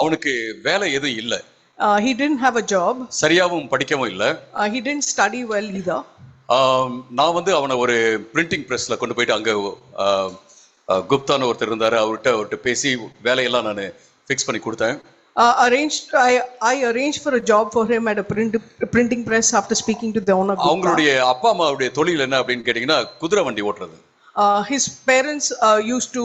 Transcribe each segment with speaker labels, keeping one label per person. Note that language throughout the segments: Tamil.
Speaker 1: அவனுக்கு வேலை எதுவும் இல்ல.
Speaker 2: He didn't have a job.
Speaker 1: சரியாவும் படிக்கவும் இல்ல.
Speaker 2: He didn't study well either.
Speaker 1: நான் வந்து அவனை ஒரு பிரிண்டிங் பிரஸ்ல கொண்டு போயிட்டு அங்க குப்தான்னு ஒருத்தர் இருந்தாரு, அவர்கிட்ட பேசி வேலையெல்லாம் நான் ஃபிக்ஸ் பண்ணி கொடுத்தேன்.
Speaker 2: I arranged for a job for him at a printing press after speaking to the owner.
Speaker 1: அவங்களுடைய அப்பா அம்மாவுடைய தொழில் என்ன அப்படின்னு கேட்டீங்கன்னா குதிரை வண்டி ஓட்டுறது.
Speaker 2: His parents used to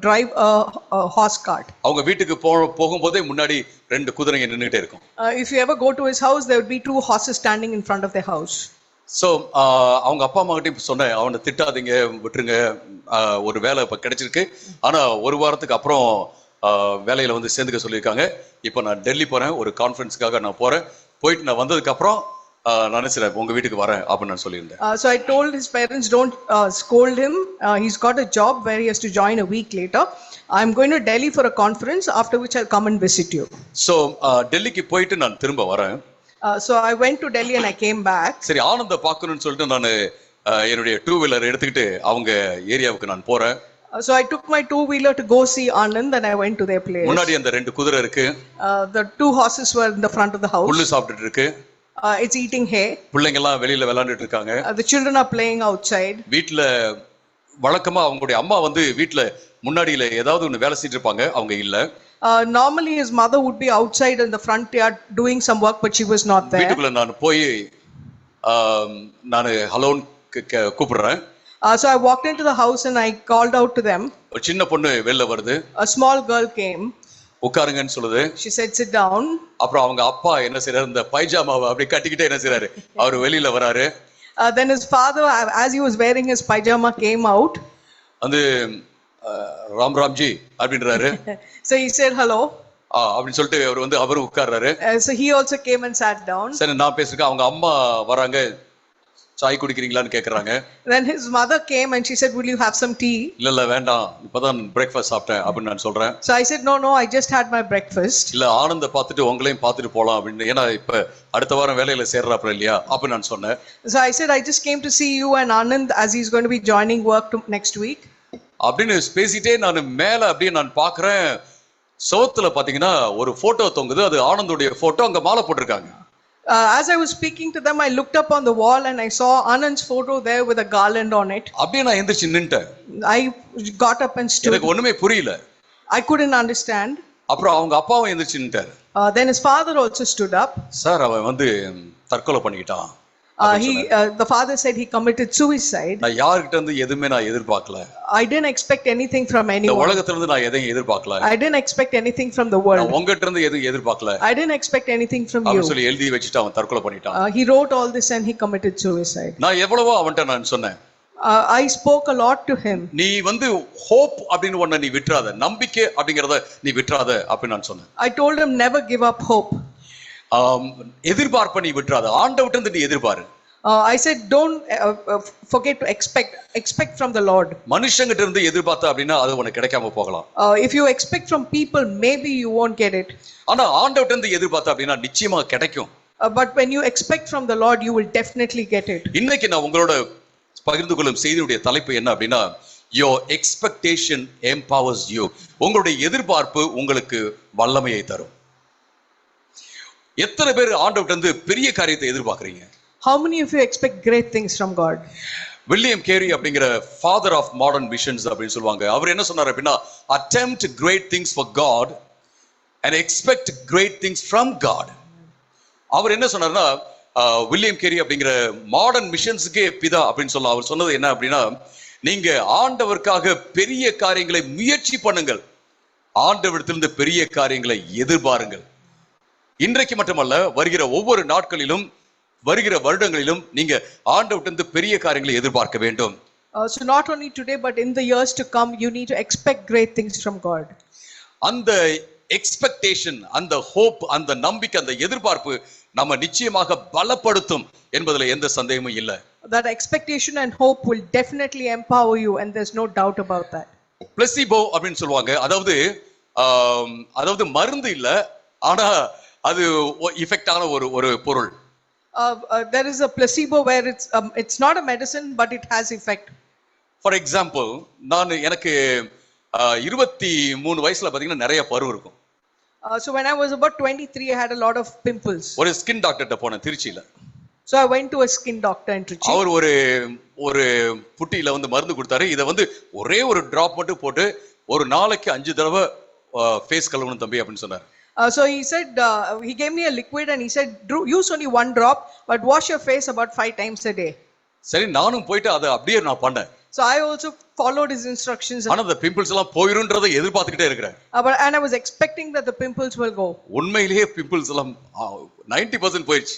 Speaker 2: drive a horse cart.
Speaker 1: அவங்க வீட்டுக்கு போகும்போதே முன்னாடி ரெண்டு குதிரைங்க நின்னுட்டே இருக்கும்.
Speaker 2: If you ever go to his house, there would be two horses standing in front of their house.
Speaker 1: So அவங்க அப்பா அம்மா கிட்டே சொன்னேன், அவனை திட்டாதீங்க, விட்டுருங்க, ஒரு வேலை இப்போ கிடைச்சிருக்கு, ஆனால் ஒரு வாரத்துக்கு அப்புறம் வேலையில் வந்து சேர்ந்துக்க சொல்லியிருக்காங்க. இப்போ நான் டெல்லி போகிறேன், ஒரு கான்ஃபரன்ஸுக்காக நான் போகிறேன், போயிட்டு நான் வந்ததுக்கப்புறம் நான் நினைச்சேன் உங்க வீட்டுக்கு வரேன் அப்படின்னு நான் சொல்லியிருந்தேன்.
Speaker 2: So I told his parents, don't scold him. He's got a job where he has to join a week later. I'm going to Delhi for a conference, after which I'll come and visit you.
Speaker 1: So டெல்லிக்கு போயிட்டு நான் திரும்ப வரேன்.
Speaker 2: So I went to Delhi and I came back.
Speaker 1: சரி, ஆனந்த பார்க்கணும்னு சொல்லிட்டு நான் என்னுடைய 2-wheeler எடுத்துக்கிட்டு அவங்க ஏரியாவுக்கு நான் போறேன்.
Speaker 2: So I took my 2-wheeler to go see Anand and I went to their place.
Speaker 1: முன்னாடி அந்த ரெண்டு குதிரை இருக்கு.
Speaker 2: The two horses were in the front of the house.
Speaker 1: புல்லு சாப்பிட்டுட்டு இருக்கு.
Speaker 2: It's eating hay.
Speaker 1: பிள்ளைங்க எல்லாம் வெளியில விளையாண்டுட்டு இருக்காங்க.
Speaker 2: The children are playing outside.
Speaker 1: வீட்ல வழக்கமா அவங்களுடைய அம்மா வந்து வீட்ல முன்னாடியில ஏதாவது ஒன்னு வேலை செஞ்சிட்டு இருப்பாங்க, அவங்க இல்ல.
Speaker 2: Normally his mother would be outside in the front yard doing some work, but she was not there.
Speaker 1: வீட்டுக்குள்ள நான் போய் நான் ஹலோன்னு கூப்பிடுறேன்.
Speaker 2: So I walked into the house and I called out to them.
Speaker 1: ஒரு சின்ன பொண்ணு வெளில வருது.
Speaker 2: A small girl came.
Speaker 1: உட்காருங்கன்னு சொல்லுது.
Speaker 2: She said sit down.
Speaker 1: அப்புறம் அவங்க அப்பா என்ன செய்றாரு, இந்த பைஜாமாவை அப்படி கட்டிக்கிட்டே என்ன செய்றாரு, அவர் வெளியில வராரு.
Speaker 2: Then his father, as he was wearing his pajama, came out.
Speaker 1: வந்து ராம்ஜி அப்படின்றாரு.
Speaker 2: So he said hello.
Speaker 1: அப்படின்னு சொல்லிட்டு அவர் வந்து அவரு உட்கார்றாரு.
Speaker 2: So he also came and sat down.
Speaker 1: சரி, நான் பேசுறேன். அவங்க அம்மா வராங்க, சாய் குடிக்கிறீங்களான்னு கேக்குறாங்க.
Speaker 2: Then his mother came and she said, will you have some tea?
Speaker 1: இல்ல வேண்டாம், இப்பதான் பிரேக்ஃபாஸ்ட் சாப்பிட்டேன் அப்படின்னு நான் சொல்றேன்.
Speaker 2: So I said no, I just had my breakfast.
Speaker 1: இல்ல ஆனந்த பார்த்துட்டு உங்களையும் பார்த்துட்டு போலாம் அப்படின்னு, ஏன்னா இப்ப அடுத்த வாரம் வேலையில சேர்றாப்ல இல்லையா அப்படின்னு நான் சொன்னேன்.
Speaker 2: So I said I just came to see you and Anand as he's going to be joining work next week.
Speaker 1: அப்படின்னு பேசிட்டே நான் மேல அப்படியே நான் பாக்குறேன், சோத்துல பாத்தீங்கன்னா ஒரு போட்டோ தொங்குது, அது ஆனந்தோடைய போட்டோ, அங்க மாலை போட்டிருக்காங்க.
Speaker 2: As I was speaking to them, I looked up on the wall and I saw Anand's photo there with a garland on it.
Speaker 1: அப்படியே நான் எந்திரிச்சு நின்னுட்டேன்.
Speaker 2: I got up and stood.
Speaker 1: எனக்கு ஒண்ணுமே புரியல.
Speaker 2: I couldn't understand.
Speaker 1: அப்புறம் அவங்க அப்பாவும் எந்திரிச்சு நின்னுட்டாரு.
Speaker 2: Then his father also stood up.
Speaker 1: Sir, அவன் வந்து தற்கொலை பண்ணிக்கிட்டான்.
Speaker 2: The father said he committed suicide.
Speaker 1: நான் யார்கிட்ட இருந்து எதுமே நான் எதிர்பார்க்கல.
Speaker 2: I didn't expect anything from anyone.
Speaker 1: இந்த உலகத்துல இருந்து நான் எதையும் எதிர்பார்க்கல.
Speaker 2: I didn't expect anything from the world.
Speaker 1: நான் உங்ககிட்ட இருந்து எதுவும் எதிர்பார்க்கல.
Speaker 2: I didn't expect anything from you.
Speaker 1: அப்படி சொல்லி எழுதி வச்சிட்டு அவன் தற்கொலை பண்ணிட்டான்.
Speaker 2: He wrote all this and he committed suicide.
Speaker 1: நான் எவ்வளவோ அவன்கிட்ட நான் சொன்னேன்.
Speaker 2: I spoke a lot to him.
Speaker 1: நீ வந்து hope அப்படினு ஒண்ண நீ விட்றாத, நம்பிக்கை அப்படிங்கறத நீ விட்றாத அப்படி நான் சொன்னேன்.
Speaker 2: I told him never give up hope.
Speaker 1: எதிர்பார்ப்ப நீ விட்றாத, ஆண்டவர்ட்ட இருந்து நீ எதிர்பாரு.
Speaker 2: I said don't forget to expect from the Lord.
Speaker 1: மனுஷங்கிட்ட இருந்து எதிர்பார்த்த அப்படினா அது உனக்கு கிடைக்காம போகலாம்.
Speaker 2: If you expect from people, maybe you won't get it.
Speaker 1: ஆனா ஆண்டவர்ட்ட இருந்து எதிர்பார்த்த அப்படினா நிச்சயமா கிடைக்கும்.
Speaker 2: But when you expect from the Lord, you will definitely get it.
Speaker 1: இன்னைக்கு நான் உங்களோட பகிர்ந்து கொள்ளும் செய்தியுடைய தலைப்பு என்ன அப்படினா, your expectation empowers you. உங்களுடைய எதிர்பார்ப்பு உங்களுக்கு வல்லமையை தரும். எத்தனை பேர் ஆண்டவர்ட்ட இருந்து பெரிய காரியத்தை எதிர்பார்க்கறீங்க?
Speaker 2: How many of you expect great things from God?
Speaker 1: William carry அப்படிங்கிற ஃபாதர் ஆஃப் மாடர்ன் மிஷன்ஸ் அப்படின்னு சொல்லுவாங்க. அவர் என்ன சொன்னார் அப்படின்னா, attempt great things for God and expect great things from God. அவர் என்ன சொன்னார்னா, வில்லியம் கேரி அப்படிங்கிற மாடர்ன் மிஷன்ஸுக்கே பிதா அப்படின்னு சொல்லலாம். அவர் சொன்னது என்ன அப்படின்னா, நீங்க ஆண்டவருக்காக பெரிய காரியங்களை முயற்சி பண்ணுங்கள், ஆண்டவரிடத்திலிருந்து பெரிய காரியங்களை எதிர்பாருங்கள். இன்றைக்கு மட்டுமல்ல, வருகிற ஒவ்வொரு நாட்களிலும் வருகிற வருடங்களிலும் நீங்க ஆண்டவரிடமிருந்து பெரிய காரியங்களை எதிர்பார்க்க வேண்டும்.
Speaker 2: So not only today but in the years to come, you need to expect great things from God.
Speaker 1: அந்த எக்ஸ்பெக்டேஷன், அந்த ஹோப், அந்த நம்பிக்கை, அந்த எதிர்பார்ப்பு நம்ம நிச்சயமாக பலப்படுத்தும் என்பதுல எந்த சந்தேகமும் இல்லை.
Speaker 2: That expectation and hope will definitely empower you and there's no doubt about that.
Speaker 1: Placebo அப்படின்னு சொல்லுவாங்க. அதாவது மருந்து இல்ல, ஆனா அது எஃபெக்டான ஒரு பொருள்.
Speaker 2: There is a placebo where it's not a medicine but it has effect.
Speaker 1: For example, எனக்கு 23 வயசுல பாத்தீங்கன்னா நிறைய பரு இருக்கும்.
Speaker 2: So when I was about 23, I had a lot of pimples.
Speaker 1: ஒரு ஸ்கின் டாக்டர்கிட்ட போனேன் திருச்சியில.
Speaker 2: So I went to a skin doctor in Trichy.
Speaker 1: அவர் ஒரு ஒரு புட்டியில வந்து மருந்து கொடுத்தாரு. இதை வந்து ஒரே ஒரு டிராப் மட்டும் போட்டு ஒரு நாளைக்கு 5 தடவை ஃபேஸ் கழுவணும் தம்பி அப்படின்னு சொன்னார்.
Speaker 2: So he said, he gave me a liquid and he said, use only 1 drop, but wash your face about 5 times a day.
Speaker 1: சரி, நானும் போயிட்டு அதை அப்படியே நான் பண்ணேன்.
Speaker 2: So I also followed his instructions.
Speaker 1: ஆனா அந்த பிம்பிள்ஸ் எல்லாம் போயிரும்ன்றதை எதிர்பார்த்துக்கிட்டே இருக்கிறேன்.
Speaker 2: And I was expecting that the pimples will go.
Speaker 1: உண்மையிலேயே பிம்பிள்ஸ் எல்லாம் 90% போயிடுச்சு.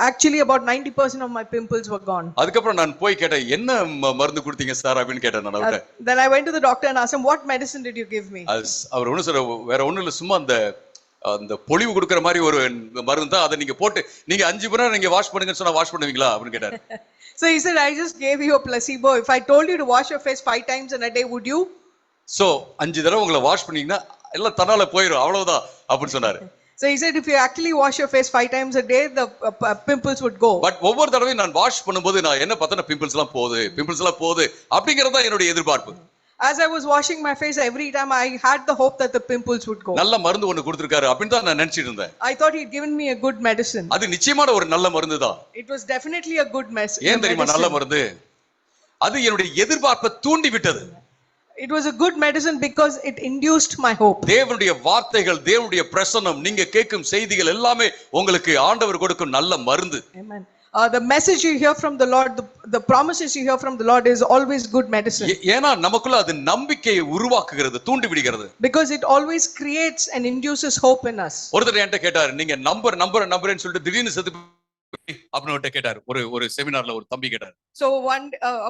Speaker 2: Actually about 90% of my pimples were gone.
Speaker 1: அதுக்கப்புறம் நான் போய் கேட்டேன், என்ன மருந்து கொடுத்தீங்க சார் அப்படின்னு கேட்டேன் நான் அவர்கிட்ட.
Speaker 2: Then I went to the doctor and asked him, what medicine did you give me?
Speaker 1: அவர் ஒண்ணு சொல்ற, வேற ஒண்ணும் இல்ல, சும்மா அந்த பொலிவு கொடுக்கிற மாதிரி ஒரு மருந்து தான், அதை நீங்க போட்டு நீங்க 5 முறை நீங்க வாஷ் பண்ணுங்கன்னு சொன்னா வாஷ் பண்ணுவீங்களா அப்படின்னு கேட்டாரு.
Speaker 2: So he said, I just gave you a placebo. If I told you to wash your face 5 times in a day, would you?
Speaker 1: So 5 தடவை உங்களை வாஷ் பண்ணீங்கன்னா எல்லாம் தன்னால போயிடும், அவ்வளவுதான் அப்படின்னு சொன்னாரு.
Speaker 2: So he said, if you actually wash your face 5 times a day, the pimples would go.
Speaker 1: But ஒவ்வொரு தடவையும் நான் வாஷ் பண்ணும்போது நான் என்ன பார்த்தேன்னா பிம்பிள்ஸ் எல்லாம் போகுது அப்படிங்கறது தான் என்னோட எதிர்பார்ப்பு.
Speaker 2: As I was washing my face, every time I had the hope that the pimples would go.
Speaker 1: நல்ல மருந்து ஒன்னு கொடுத்திருக்காரு அப்படின்னு தான் நான் நினைச்சிட்டு இருந்தேன்.
Speaker 2: I thought he'd given me a good medicine.
Speaker 1: அது நிச்சயமான ஒரு நல்ல மருந்து தான்.
Speaker 2: It was definitely a good medicine.
Speaker 1: ஏன் தெரியுமா நல்ல மருந்து? அது என்னுடைய எதிர்பார்ப்பை தூண்டி விட்டது.
Speaker 2: It was a good medicine because it induced my hope.
Speaker 1: தேவனுடைய வார்த்தைகள், தேவனுடைய பிரசன்னம், நீங்க கேட்கும் செய்திகள் எல்லாமே உங்களுக்கு ஆண்டவர் கொடுக்கும் நல்ல மருந்து.
Speaker 2: Amen. The message you hear from the Lord, the promises you hear from the Lord is always good medicine.
Speaker 1: ஏனா நமக்குள்ள அது நம்பிக்கையை உருவாக்குகிறது, தூண்டி விடுகிறது.
Speaker 2: Because it always creates and induces hope in us.
Speaker 1: ஒருத்தர் என்கிட்ட கேட்டாரு, நீங்க நம்பர்னு சொல்லிட்டு திடீர்னு செத்து அப்படின்னு கேட்டாரு. ஒரு செமினார்ல ஒரு தம்பி கேட்டாரு.
Speaker 2: So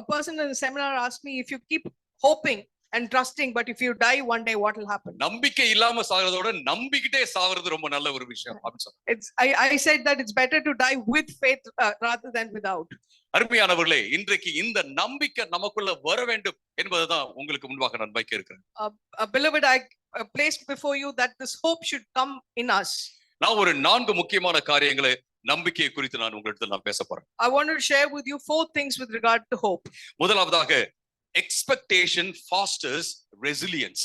Speaker 2: a person in the seminar asked me, if you keep hoping and trusting, but if you die one day, what will happen?
Speaker 1: நம்பிக்கை இல்லாம சாகிறதோட நம்பிக்கிட்டே சாகிறது ரொம்ப நல்ல ஒரு விஷயம் அப்படி சொன்னார்.
Speaker 2: I said that it's better to die with faith rather than without.
Speaker 1: அருமையானவர்களே, இன்றைக்கு இந்த நம்பிக்கை நமக்குள்ள வர வேண்டும் என்பதுதான் உங்களுக்கு முன்பாக நான் வைக்க இருக்கிறேன்.
Speaker 2: Beloved, I placed before you that this hope should come in us.
Speaker 1: நான் ஒரு 4 முக்கியமான காரியங்களை நம்பிக்கை குறித்து நான் உங்களிடத்தில் நான் பேச போறேன்.
Speaker 2: I want to share with you 4 things with regard to hope.
Speaker 1: முதலாவதாக, expectation fosters resilience.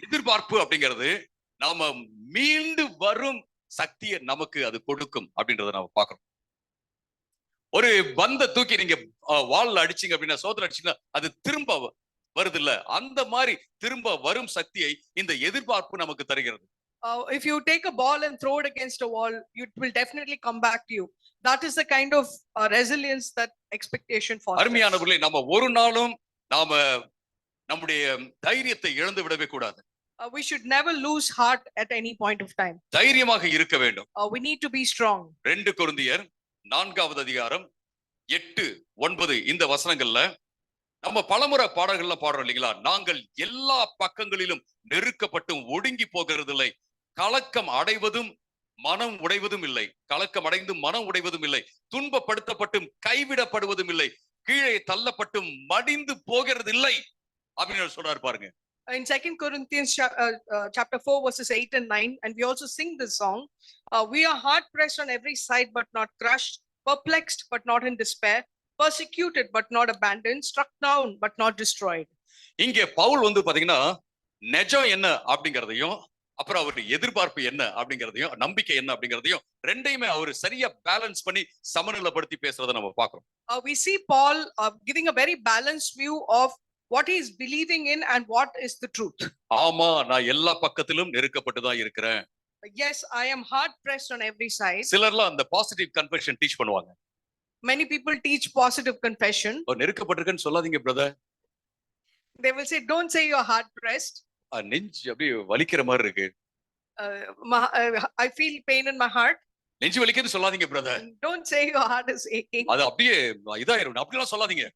Speaker 1: எதிர்பார்ப்பு அப்படிங்கிறது நாம மீண்டு வரும் சக்தியை நமக்கு அது கொடுக்கும் அப்படின்றத நாம பார்க்கிறோம். ஒரு பந்த தூக்கி நீங்க வால்ல அடிச்சீங்க அப்படின்னா, சோதனை அடிச்சீங்கன்னா அது திரும்ப வருது இல்ல, அந்த மாதிரி திரும்ப வரும் சக்தியை இந்த எதிர்பார்ப்பு நமக்கு தருகிறது.
Speaker 2: If you take a ball and throw it against a wall, it will definitely come back to you. That is the kind of resilience that expectation fosters.
Speaker 1: அருமையானவர்களே, நம்ம ஒரு நாளும் நாம நம்முடைய தைரியத்தை இழந்து விடவே கூடாது.
Speaker 2: We should never lose heart at any point of time.
Speaker 1: தைரியமாக இருக்க வேண்டும்.
Speaker 2: We need to be strong.
Speaker 1: 2 கொரிந்தியர் 4வது அதிகாரம் 8-9 இந்த வசனங்கள்ல நம்ம பலமுறை பாடல்கள்ல பாடுறோம் இல்லைங்களா? நாங்கள் எல்லா பக்கங்களிலும் நெருக்கப்பட்டும் ஒடுங்கி போகிறதில்லை, கலக்கம் அடைவதும் மனம் உடைவதும் இல்லை, கலக்கம் அடைந்து மனம் உடைவதும் இல்லை, துன்பப்படுத்தப்பட்டும் கைவிடப்படுவதும் இல்லை, கீழே தள்ளப்பட்டும் மடிந்து போகிறது இல்லை அப்படின்னு சொல்றாரு பாருங்க.
Speaker 2: In 2 Corinthians chapter 4 verses 8 and 9, and we also sing this song, we are hard pressed on every side but not crushed, perplexed but not in despair, persecuted but not abandoned, struck down but not destroyed.
Speaker 1: இங்கே பவுல் வந்து பாத்தீங்கன்னா நிஜம் என்ன அப்படிங்கறதையும், அப்புறம் அவருடைய எதிர்பார்ப்பு என்ன அப்படிங்கறதையும், நம்பிக்கை என்ன அப்படிங்கறதையும் ரெண்டையுமே அவர் சரியா பேலன்ஸ் பண்ணி சமநிலைப்படுத்தி பேசுறதை நம்ம பார்க்கிறோம்.
Speaker 2: We see Paul giving a very balanced view of what he is believing in and what is the truth.
Speaker 1: ஆமா, நான் எல்லா பக்கத்திலும் நெருக்கப்பட்டு தான் இருக்கிறேன்.
Speaker 2: Yes, I am hard pressed on every side.
Speaker 1: சிலர்லாம் அந்த பாசிட்டிவ் கன்ஃபெஷன் டீச் பண்ணுவாங்க.
Speaker 2: Many people teach positive confession.
Speaker 1: நெருக்கப்பட்டிருக்கேன்னு சொல்லாதீங்க brother.
Speaker 2: They will say, don't say you're hard pressed.
Speaker 1: நெஞ்சு அப்படியே வலிக்கிற மாதிரி இருக்கு.
Speaker 2: I feel pain in my heart.
Speaker 1: நெஞ்சு வலிக்குதுன்னு சொல்லாதீங்க brother.
Speaker 2: Don't say your heart is aching.
Speaker 1: அது அப்படியே இதாயிரும், அப்படிலாம் சொல்லாதீங்க.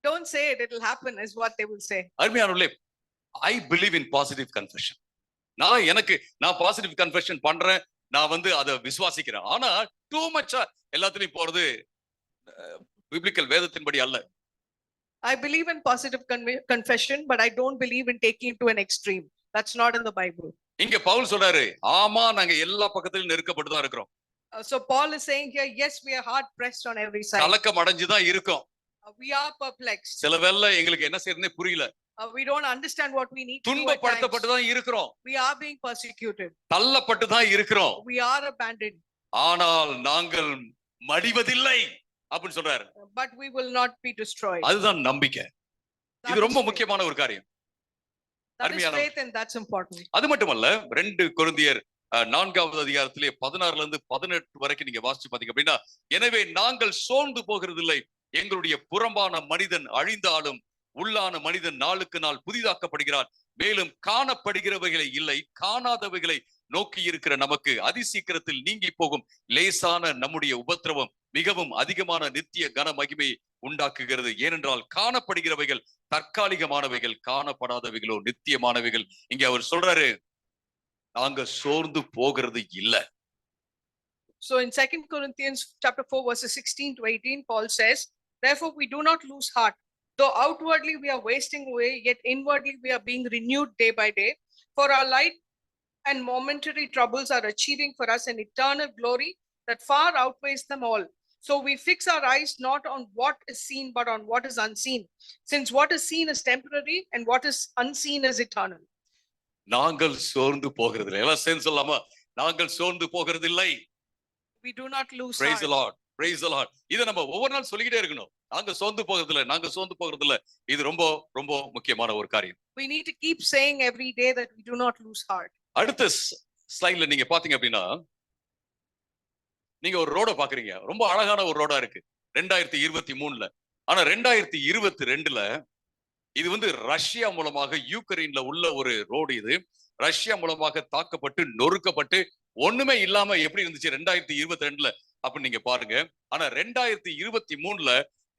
Speaker 2: Don't say it, it'll happen is what they will say.
Speaker 1: அருமையானவர்களே, I believe in positive confession. நான் பாசிட்டிவ் கன்ஃபெஷன் பண்றேன், நான் வந்து அதை விசுவாசிக்கிறேன். ஆனா டூ மச்சா எல்லாத்துலயும் போறது பிப்ளிக்கல் வேதத்தின்படி அல்ல.
Speaker 2: I believe in positive confession, but I don't believe in taking it to an extreme. That's not in the Bible.
Speaker 1: இங்க பவுல் சொல்றாரு, ஆமா நாங்க எல்லா பக்கத்திலும் நெருக்கப்பட்டு தான் இருக்கிறோம்.
Speaker 2: So Paul is saying here, yes, we are hard pressed on every side.
Speaker 1: கலக்கம் அடைஞ்சு தான் இருக்கோம்.
Speaker 2: We are perplexed.
Speaker 1: சில வேளை எங்களுக்கு என்ன செய்யறதுனே புரியல.
Speaker 2: We don't understand what we need to do at
Speaker 1: துன்பப்படுத்தப்பட்டு
Speaker 2: times.
Speaker 1: தான் இருக்கிறோம்,
Speaker 2: We are being persecuted.
Speaker 1: தள்ளப்பட்டு தான் இருக்கிறோம்.
Speaker 2: We are abandoned.
Speaker 1: ஆனால் நாங்கள் மடிவதில்லை அப்படின்னு சொல்றாரு.
Speaker 2: But we will not be destroyed.
Speaker 1: அதுதான் நம்பிக்கை.
Speaker 2: That
Speaker 1: இது
Speaker 2: is
Speaker 1: ரொம்ப
Speaker 2: faith.
Speaker 1: முக்கியமான ஒரு காரியம்.
Speaker 2: That is
Speaker 1: அருமையான
Speaker 2: faith and that's important.
Speaker 1: அது மட்டுமல்ல, 2 கொரிந்தியர் 4வது அதிகாரத்திலே 16ல இருந்து 18 வரைக்கும் நீங்க வாசிச்சு பாத்தீங்க அப்படின்னா, எனவே நாங்கள் சோர்ந்து போகிறதில்லை, எங்களுடைய புறம்பான மனிதன் அழிந்தாலும் உள்ளான மனிதன் நாளுக்கு நாள் புதிதாக்கப்படுகிறான், மேலும் காணப்படுகிறவைகளை இல்லை காணாதவைகளை நோக்கி இருக்கிற நமக்கு அதிசீக்கிரத்தில் நீங்கி போகும் லேசான நம்முடைய உபத்திரவம் மிகவும் அதிகமான நித்திய கன மகிமை உண்டாக்குகிறது. ஏனென்றால் காணப்படுகிறவைகள் தற்காலிகமானவைகள், காணப்படாதவைகளோ நித்தியமானவைகள். இங்க அவர் சொல்றாரு, நாங்க சோர்ந்து போகிறது இல்ல.
Speaker 2: So in 2 Corinthians chapter 4 verses 16 to 18, Paul says, therefore we do not lose heart. Though outwardly we are wasting away, yet inwardly we are being renewed day by day. For our light and momentary troubles are achieving for us an eternal glory that far outweighs them all. So we fix our eyes not on what is seen, but on what is unseen. Since what is seen is temporary and what is unseen is eternal.
Speaker 1: நாங்கள் சோர்ந்து போகிறது இல்லை. எல்லாம் சேர்ந்து சொல்லாமா? நாங்கள் சோர்ந்து போகிறது இல்லை.
Speaker 2: We do not lose
Speaker 1: Praise the
Speaker 2: heart.
Speaker 1: Lord. Praise the Lord. இதை நம்ம ஒவ்வொரு நாள் சொல்லிக்கிட்டே இருக்கணும். நாங்க சோர்ந்து போகிறது இல்லை, நாங்க சோர்ந்து போகிறது இல்லை. இது ரொம்ப ரொம்ப முக்கியமான ஒரு காரியம்.
Speaker 2: We need to keep saying every day that we do not lose heart.
Speaker 1: அடுத்த ஸ்லைட்ல நீங்க பாத்தீங்க அப்படின்னா, நீங்க ஒரு ரோட பாக்குறீங்க, ரொம்ப அழகான ஒரு ரோடா இருக்கு 2023ல. ஆனா 2022ல இது வந்து ரஷ்யா மூலமாக யூக்ரைன்ல உள்ள ஒரு ரோடு. இது ரஷ்யா மூலமாக தாக்கப்பட்டு நொறுக்கப்பட்டு ஒண்ணுமே இல்லாம எப்படி இருந்துச்சு 2022ல அப்படின்னு நீங்க பாருங்க. ஆனா 2023ல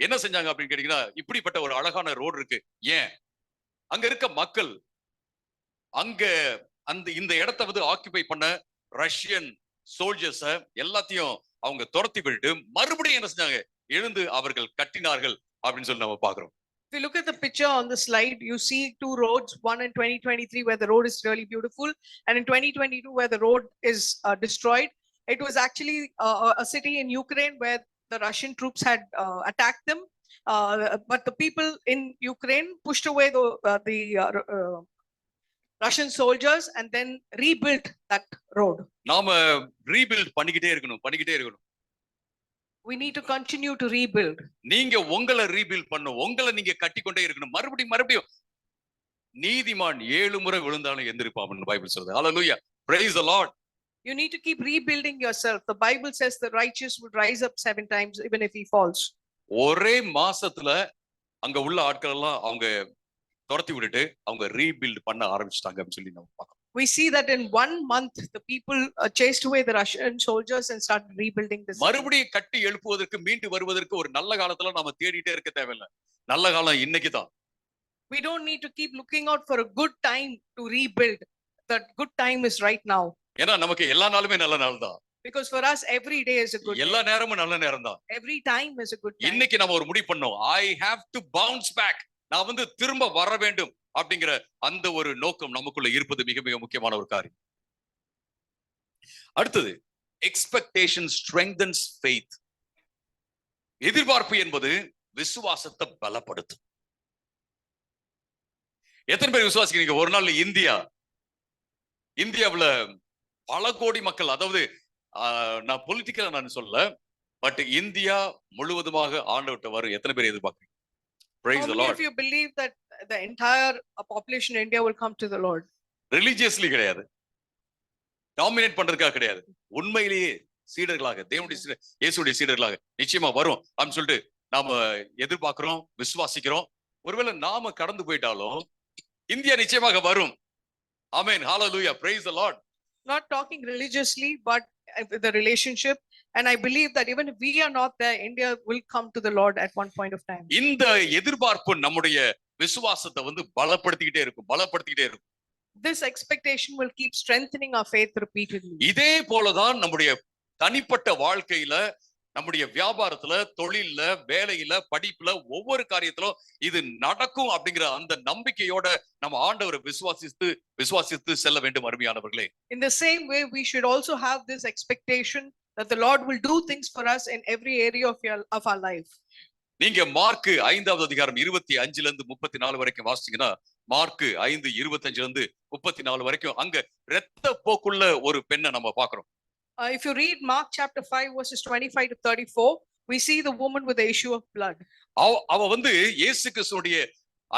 Speaker 1: என்ன செஞ்சாங்க அப்படின்னு கேட்டீங்கன்னா, இப்படிப்பட்ட ஒரு அழகான ரோடு இருக்கு. ஏன்? அங்க இருக்க மக்கள், அங்க இந்த இடத்தை வந்து ஆக்குபை பண்ண ரஷ்யன் சோல்ஜர்ஸ எல்லாத்தையும் அவங்க துரத்தி விட்டு மறுபடியும் என்ன செஞ்சாங்க, எழுந்து அவர்கள் கட்டினார்கள் அப்படின்னு சொல்லி நம்ம பாக்குறோம்.
Speaker 2: If you look at the picture on the slide, you see 2 roads, one in 2023 where the road is really beautiful, and in 2022 where the road is destroyed. It was actually a city in Ukraine where the Russian troops had attacked them, but the people in Ukraine pushed away the Russian soldiers and then rebuilt that road.
Speaker 1: நாம ரீபில்ட் பண்ணிக்கிட்டே இருக்கணும்.
Speaker 2: We need to continue to rebuild.
Speaker 1: நீங்க உங்களை ரீபில்ட் பண்ணணும், உங்களை நீங்க கட்டிக்கொண்டே இருக்கணும். மறுபடியும் நீதிமான் 7 முறை விழுந்தாலும் எந்திரிப்பான்னு பைபிள் சொல்லுது. ஹalleluya, praise the Lord.
Speaker 2: You need to keep rebuilding yourself. The Bible says the righteous would rise up 7 times even if he falls.
Speaker 1: ஒரே மாசத்துல அங்க உள்ள ஆட்கள் எல்லாம் அவங்க துரத்தி விட்டுட்டு அவங்க ரீபில்ட் பண்ண ஆரம்பிச்சிட்டாங்க அப்படின்னு சொல்லி நம்ம பார்க்கணும்.
Speaker 2: We see that in 1 month the people chased away the Russian soldiers and started rebuilding this.
Speaker 1: மறுபடியும் கட்டி எழுப்புவதற்கு, மீண்டு வருவதற்கு ஒரு நல்ல காலத்துல நாம தேடிட்டே இருக்க தேவையில்லை. நல்ல காலம் இன்னைக்கு தான்.
Speaker 2: We don't need to keep looking out for a good time to rebuild. That good time is right now.
Speaker 1: ஏன்னா நமக்கு எல்லா நாளுமே நல்ல நாள் தான்.
Speaker 2: Because for us every day is a good
Speaker 1: எல்லா
Speaker 2: day.
Speaker 1: நேரமும் நல்ல நேரம் தான்.
Speaker 2: Every time is a good time.
Speaker 1: இன்னைக்கு நம்ம ஒரு முடிவு பண்ணோம், I have to bounce back. நான் வந்து திரும்ப வர வேண்டும் அப்படிங்கிற அந்த ஒரு நோக்கம் நமக்குள்ள இருப்பது மிக மிக முக்கியமான ஒரு காரியம். அடுத்தது, எக்ஸ்பெக்டேஷன் ஸ்ட்ரெங்தன்ஸ் ஃபெய்த். எதிர்பார்ப்பு என்பது விசுவாசத்தை பலப்படுத்தும். எத்தனை பேர் விசுவாசிக்கிறீங்க ஒரு நாள் இந்தியாவுல பல கோடி மக்கள், அதாவது நான் பொலிட்டிக்கலா நான் சொல்லல, பட் இந்தியா முழுவதுமாக ஆண்டவர்ட்ட வரும் எத்தனை பேர் எதிர்பார்க்கிறீங்க? Praise
Speaker 2: How
Speaker 1: the
Speaker 2: many
Speaker 1: Lord.
Speaker 2: of you believe that the entire population in India will come to the Lord?
Speaker 1: ரிலிஜியஸ்லி கிடையாது, டாமினேட் பண்றதுக்காக கிடையாது, உண்மையிலேயே சீடர்களாக, தேவனுடைய சீடர், இயேசுடைய சீடர்களாக நிச்சயமா வரும் அப்படின்னு சொல்லிட்டு நாம எதிர்பார்க்கிறோம், விசுவாசிக்கிறோம். ஒருவேளை நாம கடந்து போயிட்டாலும் இந்தியா நிச்சயமாக வரும். ஆமென், ஹalleluya, praise the Lord.
Speaker 2: Not talking religiously, but the relationship. And I believe that even if we are not there, India will come to the Lord at one point of time.
Speaker 1: இந்த எதிர்பார்ப்பு நம்முடைய விசுவாசத்தை வந்து பலப்படுத்திக்கிட்டே இருக்கும்.
Speaker 2: This expectation will keep strengthening our faith repeatedly.
Speaker 1: இதே போலதான் நம்முடைய தனிப்பட்ட வாழ்க்கையில, நம்முடைய வியாபாரத்துல, தொழில்ல, வேலையில, படிப்புல, ஒவ்வொரு காரியத்திலும் இது நடக்கும் அப்படிங்கிற அந்த நம்பிக்கையோட நம்ம ஆண்டவரை விசுவாசித்து செல்ல வேண்டும் அருமையானவர்களே.
Speaker 2: In the same way, we should also have this expectation that the Lord will do things for us in every area of our life.
Speaker 1: நீங்க மார்க் 5வது அதிகாரம் 25ல இருந்து 34 வரைக்கும் வாசிச்சீங்கன்னா, மார்க் 5:25ல இருந்து 34 வரைக்கும் அங்க இரத்த போக்குள்ள ஒரு பெண்ணை நம்ம பார்க்கிறோம்.
Speaker 2: If you read Mark chapter 5 verses 25 to 34, we see the woman with the issue of blood.
Speaker 1: அவ வந்து இயேசு கிறிஸ்துவுடைய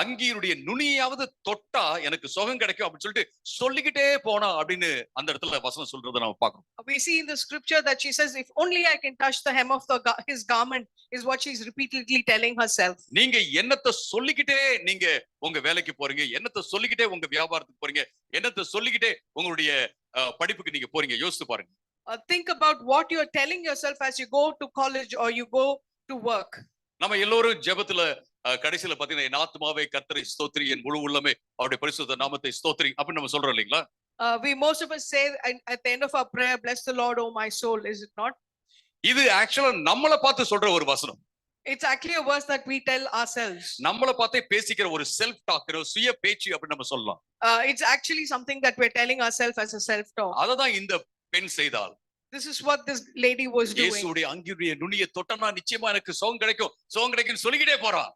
Speaker 1: அங்கியினுடைய நுனியாவது தொட்டா எனக்கு சுகம் கிடைக்கும் அப்படின்னு சொல்லிட்டு சொல்லிக்கிட்டே போனா அப்படின்னு அந்த இடத்துல வசனம் சொல்றதை நம்ம பார்க்கிறோம்.
Speaker 2: We see in the scripture that she says, if only I can touch the hem of his garment, is what she's repeatedly telling herself.
Speaker 1: நீங்க என்னத்தை சொல்லிக்கிட்டே நீங்க உங்க வேலைக்கு போறீங்க, என்னத்தை சொல்லிக்கிட்டே உங்க வியாபாரத்துக்கு போறீங்க, என்னத்தை சொல்லிக்கிட்டே உங்களுடைய படிப்புக்கு நீங்க போறீங்க, யோசித்து பாருங்க.
Speaker 2: Think about what you are telling yourself as you go to college or you go to work.
Speaker 1: நம்ம எல்லோரும் ஜெபத்துல கடைசியில பாத்தீங்கன்னா, என் ஆத்துமாவே கர்த்தரை ஸ்தோத்திரி, என் முழு உள்ளமே அவருடைய பரிசுத்த நாமத்தை ஸ்தோத்திரி அப்படின்னு நம்ம சொல்றோம் இல்லைங்களா?
Speaker 2: We most of us say at the end of our prayer, bless the Lord, oh my soul, is it not?
Speaker 1: இது ஆக்சுவலா நம்மள பார்த்து சொல்ற ஒரு வசனம்.
Speaker 2: It's actually a verse that we tell ourselves.
Speaker 1: நம்மள பார்த்தே பேசிக்கிற ஒரு செல்ஃப் டாக், சுய பேச்சு அப்படி நம்ம சொல்லலாம்.
Speaker 2: It's actually something that we're telling ourselves as a self talk.
Speaker 1: அததான் இந்த பெண் செய்தாள்.
Speaker 2: This is what this lady was doing.
Speaker 1: இயேசுவுடைய அங்கியுடைய நுனியை தொட்டனா நிச்சயமா எனக்கு சுகம் கிடைக்கும், சுகம் கிடைக்கும்னு சொல்லிக்கிட்டே போறா.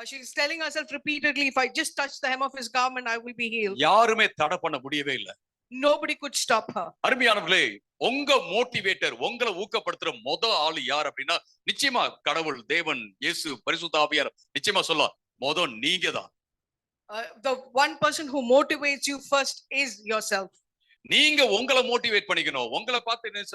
Speaker 2: She's telling herself repeatedly, if I just touch the hem of his garment, I will be healed.
Speaker 1: யாருமே தடை பண்ண முடியவே இல்ல.
Speaker 2: Nobody could stop her.
Speaker 1: அருமையானவர்களே, உங்க மோட்டிவேட்டர், உங்களை ஊக்கப்படுத்துற ஆளு யார் அப்படின்னா, நிச்சயமா கடவுள், தேவன், இயேசு, பரிசுத்த ஆவியார் நிச்சயமா சொல்லலாம், நீங்க தான்.
Speaker 2: The one person who motivates you first is yourself.
Speaker 1: நீங்க உங்களை மோட்டிவேட் பண்ணிக்கணும். உங்களை பார்த்து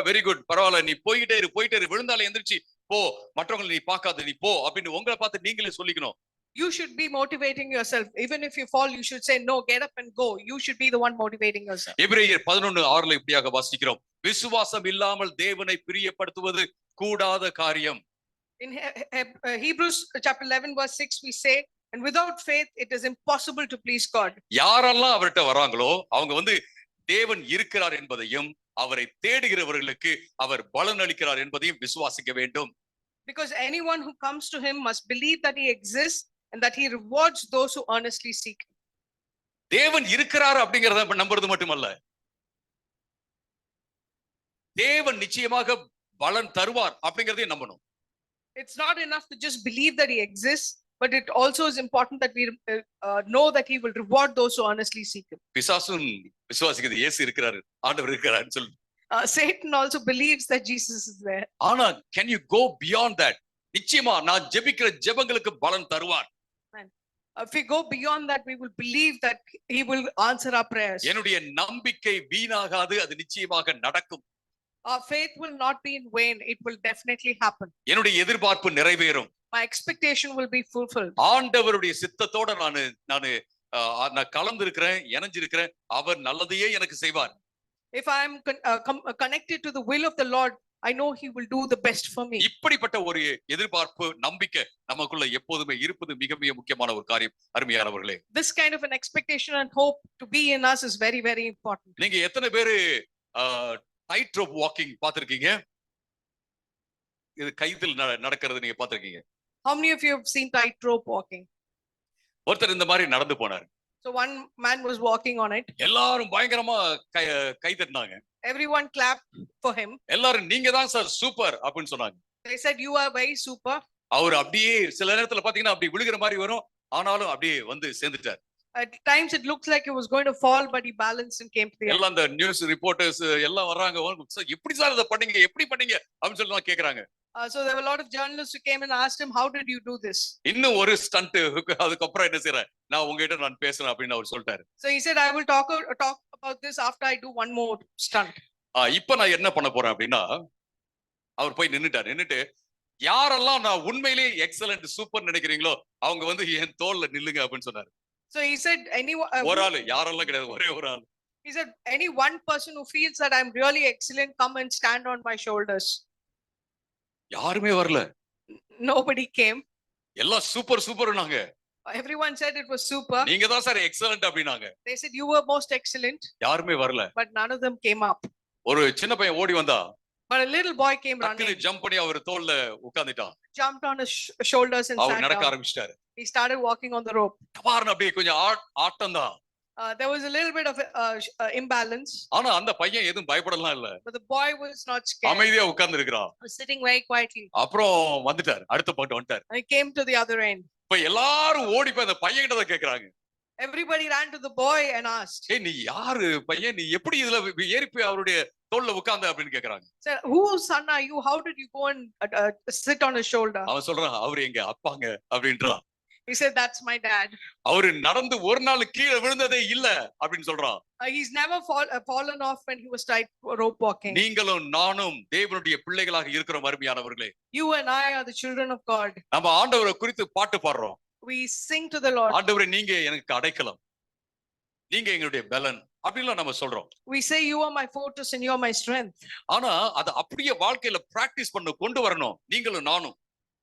Speaker 1: வெரி குட், பரவாயில்ல, நீ போயிட்டே இரு, விழுந்தாலே எந்திரிச்சு போ, மற்றவங்களை நீ பார்க்காத, நீ போ அப்படின்னு உங்களை பார்த்து நீங்களே சொல்லிக்கணும்.
Speaker 2: You should be motivating yourself. Even if you fall, you should say, no, get up and go. You should be the one motivating yourself.
Speaker 1: எபிரேயர் 11:6 இப்படியாக வாசிக்கிறோம், விசுவாசம் இல்லாமல் தேவனை பிரியப்படுத்துவது கூடாத காரியம்.
Speaker 2: In Hebrews chapter 11 verse 6 we say, and without faith it is impossible to please God.
Speaker 1: யாரெல்லாம் அவர்கிட்ட வராங்களோ அவங்க தேவன் இருக்கிறார் என்பதையும் அவரை தேடுகிறவர்களுக்கு அவர் பலன் அளிக்கிறார் என்பதையும் விசுவாசிக்க வேண்டும்.
Speaker 2: Because anyone who comes to him must believe that he exists and that he rewards those who earnestly seek him.
Speaker 1: தேவன் இருக்கிறார் அப்படிங்கறத நம்புறது மட்டுமல்ல, தேவன் நிச்சயமாக பலன் தருவார் அப்படிங்கறதையும் நம்பணும்.
Speaker 2: It's not enough to just believe that he exists, but it also is important that we know that he will reward those who earnestly seek him.
Speaker 1: பிசாசும் விசுவாசிக்குது, இயேசு இருக்கிறார், ஆண்டவர் இருக்கிறார்னு சொல்லி.
Speaker 2: Satan also believes that Jesus is there.
Speaker 1: ஆனா can you go beyond that? நிச்சயமா நான் ஜெபிக்கிற ஜெபங்களுக்கு பலன் தருவார்.
Speaker 2: If we go beyond that, we will believe that he will answer our prayers.
Speaker 1: என்னுடைய நம்பிக்கை வீணாகாது, அது நிச்சயமாக நடக்கும்.
Speaker 2: Our faith will not be in vain, it will definitely happen.
Speaker 1: என்னுடைய எதிர்பார்ப்பு நிறைவேறும்.
Speaker 2: My expectation will be fulfilled.
Speaker 1: ஆண்டவருடைய சித்தத்தோட நான் கலந்து இருக்கிறேன், இணைஞ்சிருக்கிறேன், அவர் நல்லதையே எனக்கு செய்வார்.
Speaker 2: If I am connected to the will of the Lord, I know he will do the best for me.
Speaker 1: இப்படிப்பட்ட ஒரு எதிர்பார்ப்பு, நம்பிக்கை நமக்குள்ள எப்போதுமே இருப்பது மிக மிக முக்கியமான ஒரு காரியம். அருமையானவர்களே,
Speaker 2: This kind of an expectation and hope to be in us is very very important.
Speaker 1: நீங்க எத்தனை பேரு டைட் ரோப் வாக்கிங் பார்த்திருக்கீங்க? இது கைதில் நடக்கிறது நீங்க பார்த்திருக்கீங்க?
Speaker 2: How many of you have seen tightrope walking?
Speaker 1: ஒருத்தர் இந்த மாதிரி நடந்து போனார்.
Speaker 2: So one man was walking on it.
Speaker 1: எல்லாரும் பயங்கரமா கை தட்டினாங்க.
Speaker 2: Everyone clapped for him.
Speaker 1: எல்லாரும் நீங்க தான் சார் சூப்பர் அப்படின்னு சொன்னாங்க.
Speaker 2: They said you are very super.
Speaker 1: அவர் அப்படியே சில நேரத்துல பாத்தீங்கன்னா அப்படி விழுகிற மாதிரி வரும், ஆனாலும் அப்படியே சேர்ந்துட்டார்.
Speaker 2: At times it looks like he was going to fall, but he balanced and came to the end.
Speaker 1: எல்லாம் அந்த நியூஸ் ரிப்போர்ட்டர்ஸ் எல்லாம் வர்றாங்க, எப்படி சார் இத பண்ணீங்க, எப்படி பண்ணீங்க அப்படின்னு சொல்லி கேக்குறாங்க.
Speaker 2: So there were a lot of journalists who came and asked him, how did you do this?
Speaker 1: இன்னும் ஒரு ஸ்டண்ட், அதுக்கு அப்புறம் என்ன செய்றேன், நான் உங்ககிட்ட நான் பேசுறேன் அப்படின்னு அவர் சொல்லிட்டாரு.
Speaker 2: So he said, I will talk about this after I do one more stunt.
Speaker 1: இப்போ நான் என்ன பண்ண போறேன் அப்படின்னா, அவர் போய் நின்னுட்டு யாரெல்லாம் நான் உண்மையிலேயே எக்ஸலென்ட் சூப்பர் நினைக்கிறீங்களோ அவங்க என் தோள்ல நில்லுங்க அப்படின்னு சொன்னாரு.
Speaker 2: So he said,
Speaker 1: ஒரு ஆளு, யாரெல்லாம் கிடையாது, ஒரே ஒரு ஆளு.
Speaker 2: He said, any one person who feels that I'm really excellent, come and stand on my shoulders.
Speaker 1: யாருமே வரல.
Speaker 2: Nobody came.
Speaker 1: எல்லாம் சூப்பர் சூப்பர்னாங்க.
Speaker 2: Everyone said it was super.
Speaker 1: நீங்க தான் சார் எக்ஸலென்ட் அப்படினாங்க.
Speaker 2: They said you were most excellent.
Speaker 1: யாருமே வரல.
Speaker 2: But none of them came up.
Speaker 1: ஒரு சின்ன பையன் ஓடி வந்தா.
Speaker 2: But a little boy came running.
Speaker 1: டக்குனு ஜம்ப் பண்ணி அவர் தோள்ல உட்கார்ந்துட்டான்.
Speaker 2: Jumped on his shoulders and sat down.
Speaker 1: அவர் நடக்க ஆரம்பிச்சிட்டாரு.
Speaker 2: He started walking on the rope.
Speaker 1: டபார்னு அப்படியே கொஞ்சம் ஆட்டம் தான்.
Speaker 2: There was a little bit of imbalance,
Speaker 1: ஆனா அந்த பையன் எதுவும் பயப்படலாம் இல்ல,
Speaker 2: but the boy was not scared.
Speaker 1: அமைதியா உட்கார்ந்து இருக்கிறான்.
Speaker 2: He was sitting very quietly.
Speaker 1: அப்புறம் வந்துட்டார், அடுத்த பாட்டு வந்துட்டார்.
Speaker 2: And he came to the other end.
Speaker 1: இப்ப எல்லாரும் ஓடி போய் அந்த பையன் கிட்ட தான் கேக்குறாங்க,
Speaker 2: Everybody ran to the boy and asked,
Speaker 1: ஏய் நீ யாரு பையன், நீ எப்படி இதுல ஏறி போய் அவருடைய தோல்ல உட்கார்ந்த அப்படின்னு கேக்குறாங்க.
Speaker 2: said, whose son are you? How did you go and sit on his shoulder?
Speaker 1: அவன் சொல்றான், அவரு எங்க அப்பாங்க அப்படின்றான்.
Speaker 2: He said, that's my dad.
Speaker 1: அவரு நடந்து ஒரு நாள் கீழே விழுந்ததே இல்ல அப்படின்னு சொல்றான்.
Speaker 2: He's never fallen off when he was tied rope walking.
Speaker 1: நீங்களும் நானும் தேவனுடைய பிள்ளைகளாக இருக்கிறோம் அருமையானவர்களே.
Speaker 2: You and I are the children of God.
Speaker 1: நம்ம ஆண்டவரை குறித்து பாட்டு பாடுறோம்.
Speaker 2: We sing to the Lord.
Speaker 1: ஆண்டவரே நீங்க எனக்கு அடைக்கலம், நீங்க எங்களுடைய பலன் அப்படிலாம் நம்ம சொல்றோம்.
Speaker 2: We say you are my fortress and you are my strength.
Speaker 1: ஆனா அது அப்படியே வாழ்க்கையில பிராக்டிஸ் பண்ண கொண்டு வரணும் நீங்களும் நானும்.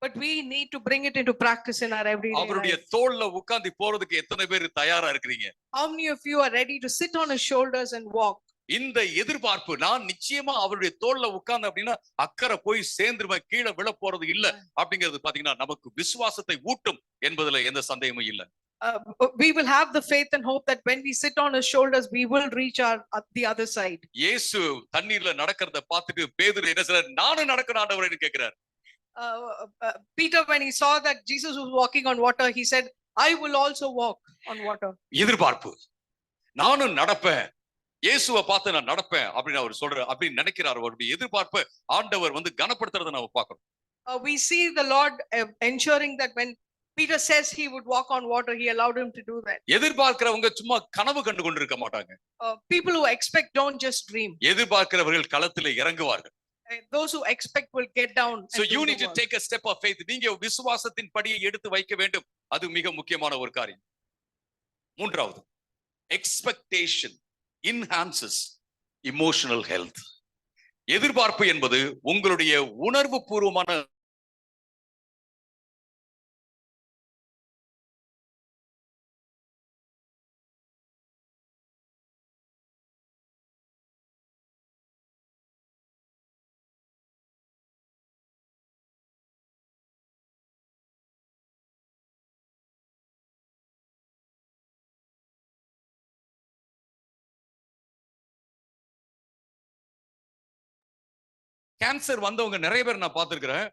Speaker 2: But we need to bring it into practice in our everyday
Speaker 1: அவருடைய
Speaker 2: life.
Speaker 1: தோள்ல உட்கார்ந்து போறதுக்கு எத்தனை பேர் தயாரா இருக்கிறீங்க?
Speaker 2: How many of you are ready to sit on his shoulders and walk?
Speaker 1: இந்த எதிர்பார்ப்பு, நான் நிச்சயமா அவருடைய தோள்ல உட்கார்ந்து அப்படின்னா அக்கறை போய் சேர்ந்துருவேன், கீழே விழ போறது இல்ல அப்படிங்கிறது பாத்தீங்கன்னா நமக்கு விசுவாசத்தை ஊட்டும் என்பதுல எந்த சந்தேகமும் இல்ல.
Speaker 2: We will have the faith and hope that when we sit on his shoulders, we will reach the other side.
Speaker 1: இயேசு தண்ணீர்ல நடக்கிறத பார்த்துட்டு பேதுரு என்ன சொல்றார், நானும் நடக்கணும் ஆண்டவரேன்னு கேக்குறார்.
Speaker 2: Peter, when he saw that Jesus was walking on water, he said, I will also walk on water.
Speaker 1: எதிர்பார்ப்பு, நானும் நடப்பேன், இயேசுவை பார்த்து நான் நடப்பேன் அப்படின்னு அவர் சொல்றார், அப்படின்னு நினைக்கிறார். அவருடைய எதிர்பார்ப்பை ஆண்டவர் வந்து கனப்படுத்துறதை நம்ம பார்க்கிறோம்.
Speaker 2: We see the Lord ensuring that when Peter says he would walk on water, he allowed him to do that.
Speaker 1: எதிர்பார்க்கிறவங்க சும்மா கனவு கண்டு கொண்டிருக்க மாட்டாங்க.
Speaker 2: People who expect don't just dream.
Speaker 1: எதிர்பார்க்கிறவர்கள் களத்திலே இறங்குவார்கள்.
Speaker 2: Those who expect will get down.
Speaker 1: So you need to take a step of faith. நீங்க விசுவாசத்தின் படியை எடுத்து வைக்க வேண்டும். அது மிக முக்கியமான ஒரு காரியம். மூன்றாவது, expectation enhances emotional health. எதிர்பார்ப்பு என்பது உங்களுடைய உணர்வு பூர்வமான கேன்சர் வந்தவங்க நிறைய பேர் நான் பார்த்திருக்கிறேன்.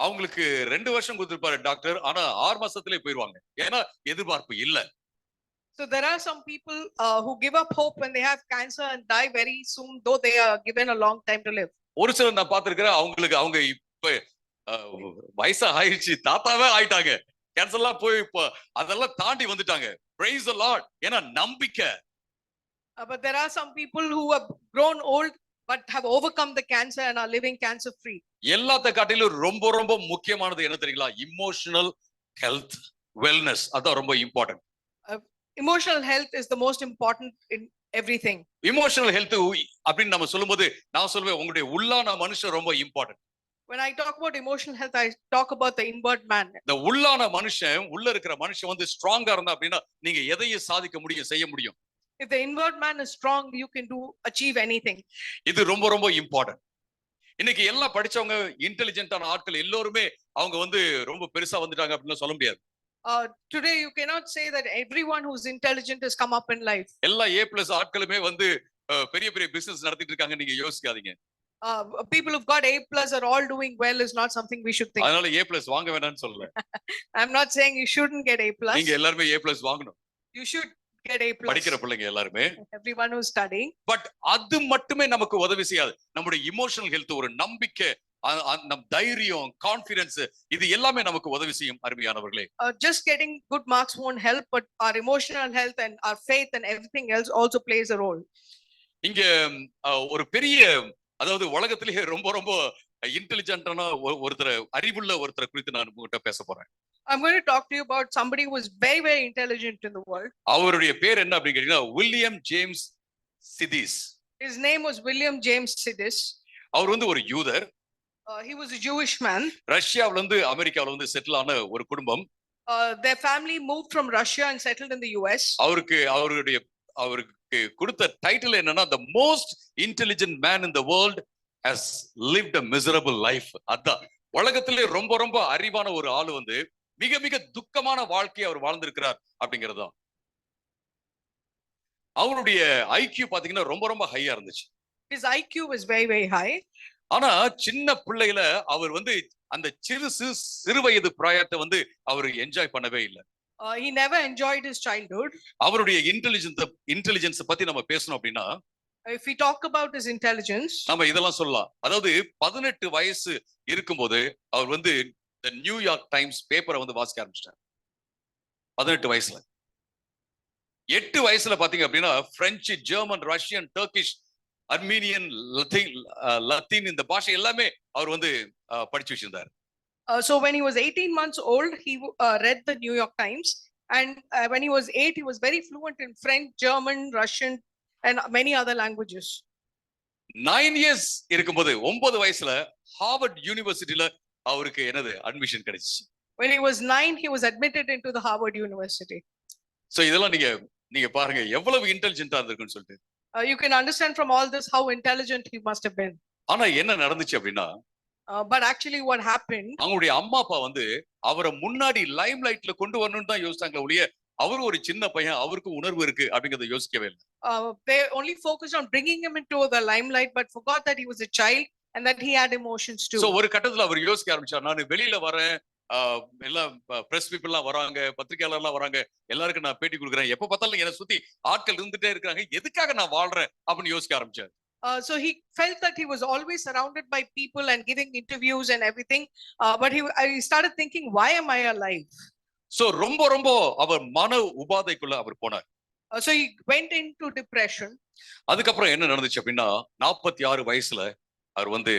Speaker 1: அவங்களுக்கு 2 வருஷம் கொடுத்திருப்பாரு டாக்டர், ஆனா 6 மாசத்திலே போயிடுவாங்க. ஏன்னா எதிர்பார்ப்பு இல்ல.
Speaker 2: So there are some people who give up hope when they have cancer and die very soon, though they are given a long time to live.
Speaker 1: ஒரு சிலர் நான் பார்த்திருக்கிறேன், அவங்க இப்ப வயசா ஆயிடுச்சு, தாத்தாவே ஆயிட்டாங்க, கேன்சர்லாம் போய் இப்ப அதெல்லாம் தாண்டி வந்துட்டாங்க. Praise the Lord. ஏன்னா நம்பிக்கை.
Speaker 2: But there are some people who have grown old but have overcome the cancer and are living cancer free.
Speaker 1: எல்லாத்த காட்டிலும் ரொம்ப ரொம்ப முக்கியமானது என்ன தெரியுங்களா? Emotional health, wellness. அதான் ரொம்ப important.
Speaker 2: Emotional health is the most important in everything.
Speaker 1: Emotional health அப்படின்னு நம்ம சொல்லும்போது நான் சொல்லுவேன், உங்களுடைய உள்ளான மனுஷன் ரொம்ப important.
Speaker 2: When I talk about emotional health, I talk about the inward man.
Speaker 1: இந்த உள்ளான மனுஷன், உள்ள இருக்கிற மனுஷன் வந்து ஸ்ட்ராங்கா இருந்தா அப்படின்னா நீங்க எதையும் சாதிக்க முடியும், செய்ய முடியும்.
Speaker 2: If the inward man is strong, you can achieve anything.
Speaker 1: இது ரொம்ப ரொம்ப இம்பார்ட்டன்ட். இன்னைக்கு எல்லாம் படிச்சவங்க, இன்டெலிஜென்ட்டான ஆட்கள் எல்லோருமே அவங்க வந்து ரொம்ப பெருசா வந்துட்டாங்க அப்படின்னு சொல்ல முடியாது.
Speaker 2: Today you cannot say that everyone who's intelligent has come up in life.
Speaker 1: எல்லா A+ ஆட்களுமே வந்து பெரிய பெரிய பிசினஸ் நடத்திட்டு இருக்காங்க, நீங்க யோசிக்காதீங்க.
Speaker 2: People who've got A+ are all doing well is not something we should think.
Speaker 1: அதனால A+ வாங்க வேண்டாம்னு சொல்லல.
Speaker 2: I'm not saying you shouldn't get A+.
Speaker 1: நீங்க எல்லாரும் A+ வாங்கணும்.
Speaker 2: You should get A+.
Speaker 1: படிக்கிற பிள்ளைங்க எல்லாருமே.
Speaker 2: Everyone who's studying.
Speaker 1: பட் அது மட்டுமே நமக்கு உதவி செய்யாது. நம்முடைய இமோஷனல் ஹெல்த், ஒரு நம்பிக்கை, நம் தைரியம், கான்ஃபிடன்ஸ், இது எல்லாமே நமக்கு உதவி செய்யும் அருமையானவர்களே.
Speaker 2: Just getting good marks won't help, but our emotional health and our faith and everything else also plays a role.
Speaker 1: இங்க ஒரு பெரிய, அதாவது உலகத்திலேயே ரொம்ப ரொம்ப இன்டெலிஜென்ட்டான ஒருத்தர், அறிவுள்ள ஒருத்தர் குறித்து நான் உங்ககிட்ட பேச போறேன்.
Speaker 2: I'm going to talk to you about somebody who is very very intelligent in the world.
Speaker 1: அவருடைய பேர் என்ன அப்படின்னு கேட்டீங்கன்னா, William James Sidis.
Speaker 2: His name was William James Sidis.
Speaker 1: அவர் வந்து ஒரு யூதர்.
Speaker 2: He was a Jewish man.
Speaker 1: ரஷ்யாவுல இருந்து அமெரிக்காவுல வந்து செட்டில் ஆன ஒரு குடும்பம்.
Speaker 2: Their family moved from Russia and settled in the US.
Speaker 1: அவருக்கு கொடுத்த டைட்டில் என்னன்னா, the most intelligent man in the world has lived a miserable life. அதான் உலகத்திலே ரொம்ப ரொம்ப அறிவான ஒரு ஆளு வந்து மிக மிக துக்கமான வாழ்க்கையை அவர் வாழ்ந்திருக்கிறார் அப்படிங்கிறதுதான். அவருடைய ஐக்கியூ பாத்தீங்கன்னா ரொம்ப ரொம்ப ஹையா இருந்துச்சு.
Speaker 2: His IQ was very, very high.
Speaker 1: ஆனா சின்ன பிள்ளையில அவர் வந்து அந்த சிறு வயது பிராயத்தை வந்து அவர் என்ஜாய் பண்ணவே இல்லை.
Speaker 2: He never enjoyed his childhood.
Speaker 1: அவருடைய இன்டெலிஜென்ஸ் பத்தி நம்ம பேசணும் அப்படின்னா,
Speaker 2: If we talk about his intelligence,
Speaker 1: நம்ம இதெல்லாம் சொல்லலாம். அதாவது 18 வயசு இருக்கும்போது அவர் வந்து the நியூயார்க் டைம்ஸ் பேப்பரை வந்து வாசிக்க ஆரம்பிச்சிட்டார். 18 வயசுல. 8 வயசுல பாத்தீங்க அப்படின்னா French, German, Russian, Turkish, Armenian, Latin இந்த பாஷை எல்லாமே அவர் வந்து படிச்சு வச்சிருந்தார்.
Speaker 2: so when he was 18 months old, he read the New York Times, and when he was 8, he was very fluent in French, German, Russian, and many other languages.
Speaker 1: 9 years இருக்கும்போது 9 வயசுல ஹார்வர்ட் யூனிவர்சிட்டில அவருக்கு என்னது அட்மிஷன் கிடைச்சிச்சு.
Speaker 2: When he was 9, he was admitted into the Harvard University.
Speaker 1: So இதெல்லாம் நீங்க பாருங்க எவ்வளவு இன்டெலிஜென்ட்டா இருந்திருக்குன்னு சொல்லிட்டு.
Speaker 2: You can understand from all this how intelligent he must have been.
Speaker 1: ஆனா என்ன நடந்துச்சு அப்படின்னா,
Speaker 2: but actually what happened,
Speaker 1: அவங்களுடைய அம்மா அப்பா வந்து அவரை முன்னாடி லைம் லைட்ல கொண்டு வரணும்னு தான் யோசிச்சாங்களே ஒழிய அவரு ஒரு சின்ன பையன், அவருக்கு உணர்வு இருக்கு அப்படிங்கறத யோசிக்கவே இல்லை.
Speaker 2: they only focused on bringing him into the limelight, but forgot that he was a child and that he had emotions too.
Speaker 1: So ஒரு கட்டத்துல அவர் யோசிக்க ஆரம்பிச்சார், நான் வெளியில வரேன், எல்லாம் பிரஸ் பீப்பிள் எல்லாம் வராங்க, பத்திரிகையாளர் எல்லாம் வராங்க, எல்லாருக்கும் நான் பேட்டி கொடுக்குறேன், எப்ப பார்த்தாலும் என்னை சுத்தி ஆட்கள் இருந்துட்டே இருக்காங்க, எதுக்காக நான் வாழ்றேன் அப்படின்னு யோசிக்க ஆரம்பிச்சார்.
Speaker 2: So he felt that he was always surrounded by people and giving interviews and everything, but he started thinking, why am I alive?
Speaker 1: So ரொம்ப ரொம்ப அவர் மன உபாதைக்குள்ள அவர் போனார்.
Speaker 2: So he went into depression.
Speaker 1: அதுக்கப்புறம் என்ன நடந்துச்சு அப்படின்னா 46 வயசுல அவர் வந்து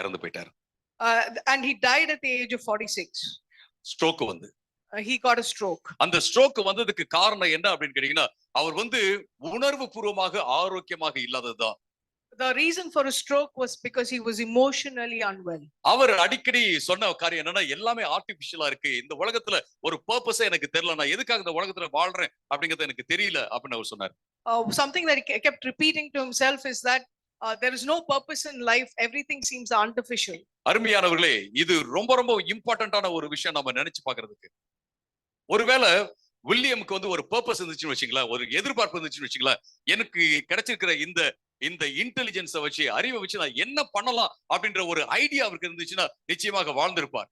Speaker 1: இறந்து போயிட்டார்.
Speaker 2: And he died at the age of 46.
Speaker 1: Stroke வந்து
Speaker 2: he got a stroke.
Speaker 1: அந்த ஸ்ட்ரோக் வந்ததுக்கு காரணம் என்ன அப்படின்னு கேட்டீங்கன்னா, அவர் வந்து உணர்வு பூர்வமாக ஆரோக்கியமாக இல்லாததுதான்.
Speaker 2: The reason for a stroke was because he was emotionally unwell.
Speaker 1: அவர் அடிக்கடி சொன்ன காரியம் என்னன்னா, எல்லாமே ஆர்டிபிஷியலா இருக்கு, இந்த உலகத்துல ஒரு பர்பஸே எனக்கு தெரியல, நான் எதுக்காக இந்த உலகத்துல வாழ்றேன் அப்படிங்கிறது எனக்கு தெரியல அப்படின்னு அவர் சொன்னார்.
Speaker 2: Something that he kept repeating to himself is that there is no purpose in life, everything seems artificial.
Speaker 1: அருமையானவர்களே, இது ரொம்ப ரொம்ப இம்பார்ட்டன்டான ஒரு விஷயம் நம்ம நினைச்சு பார்க்கிறதுக்கு. ஒருவேளை வில்லியமுக்கு வந்து ஒரு பர்பஸ் இருந்துச்சுன்னு வச்சுங்களேன், ஒரு எதிர்பார்ப்பு இருந்துச்சுன்னு வச்சுங்களேன், எனக்கு கிடைச்சிருக்கிற இந்த இன்டெலிஜென்ஸை வச்சு, அறிவை வச்சு நான் என்ன பண்ணலாம் அப்படின்ற ஒரு ஐடியா அவருக்கு இருந்துச்சுன்னா நிச்சயமாக வாழ்ந்திருப்பார்.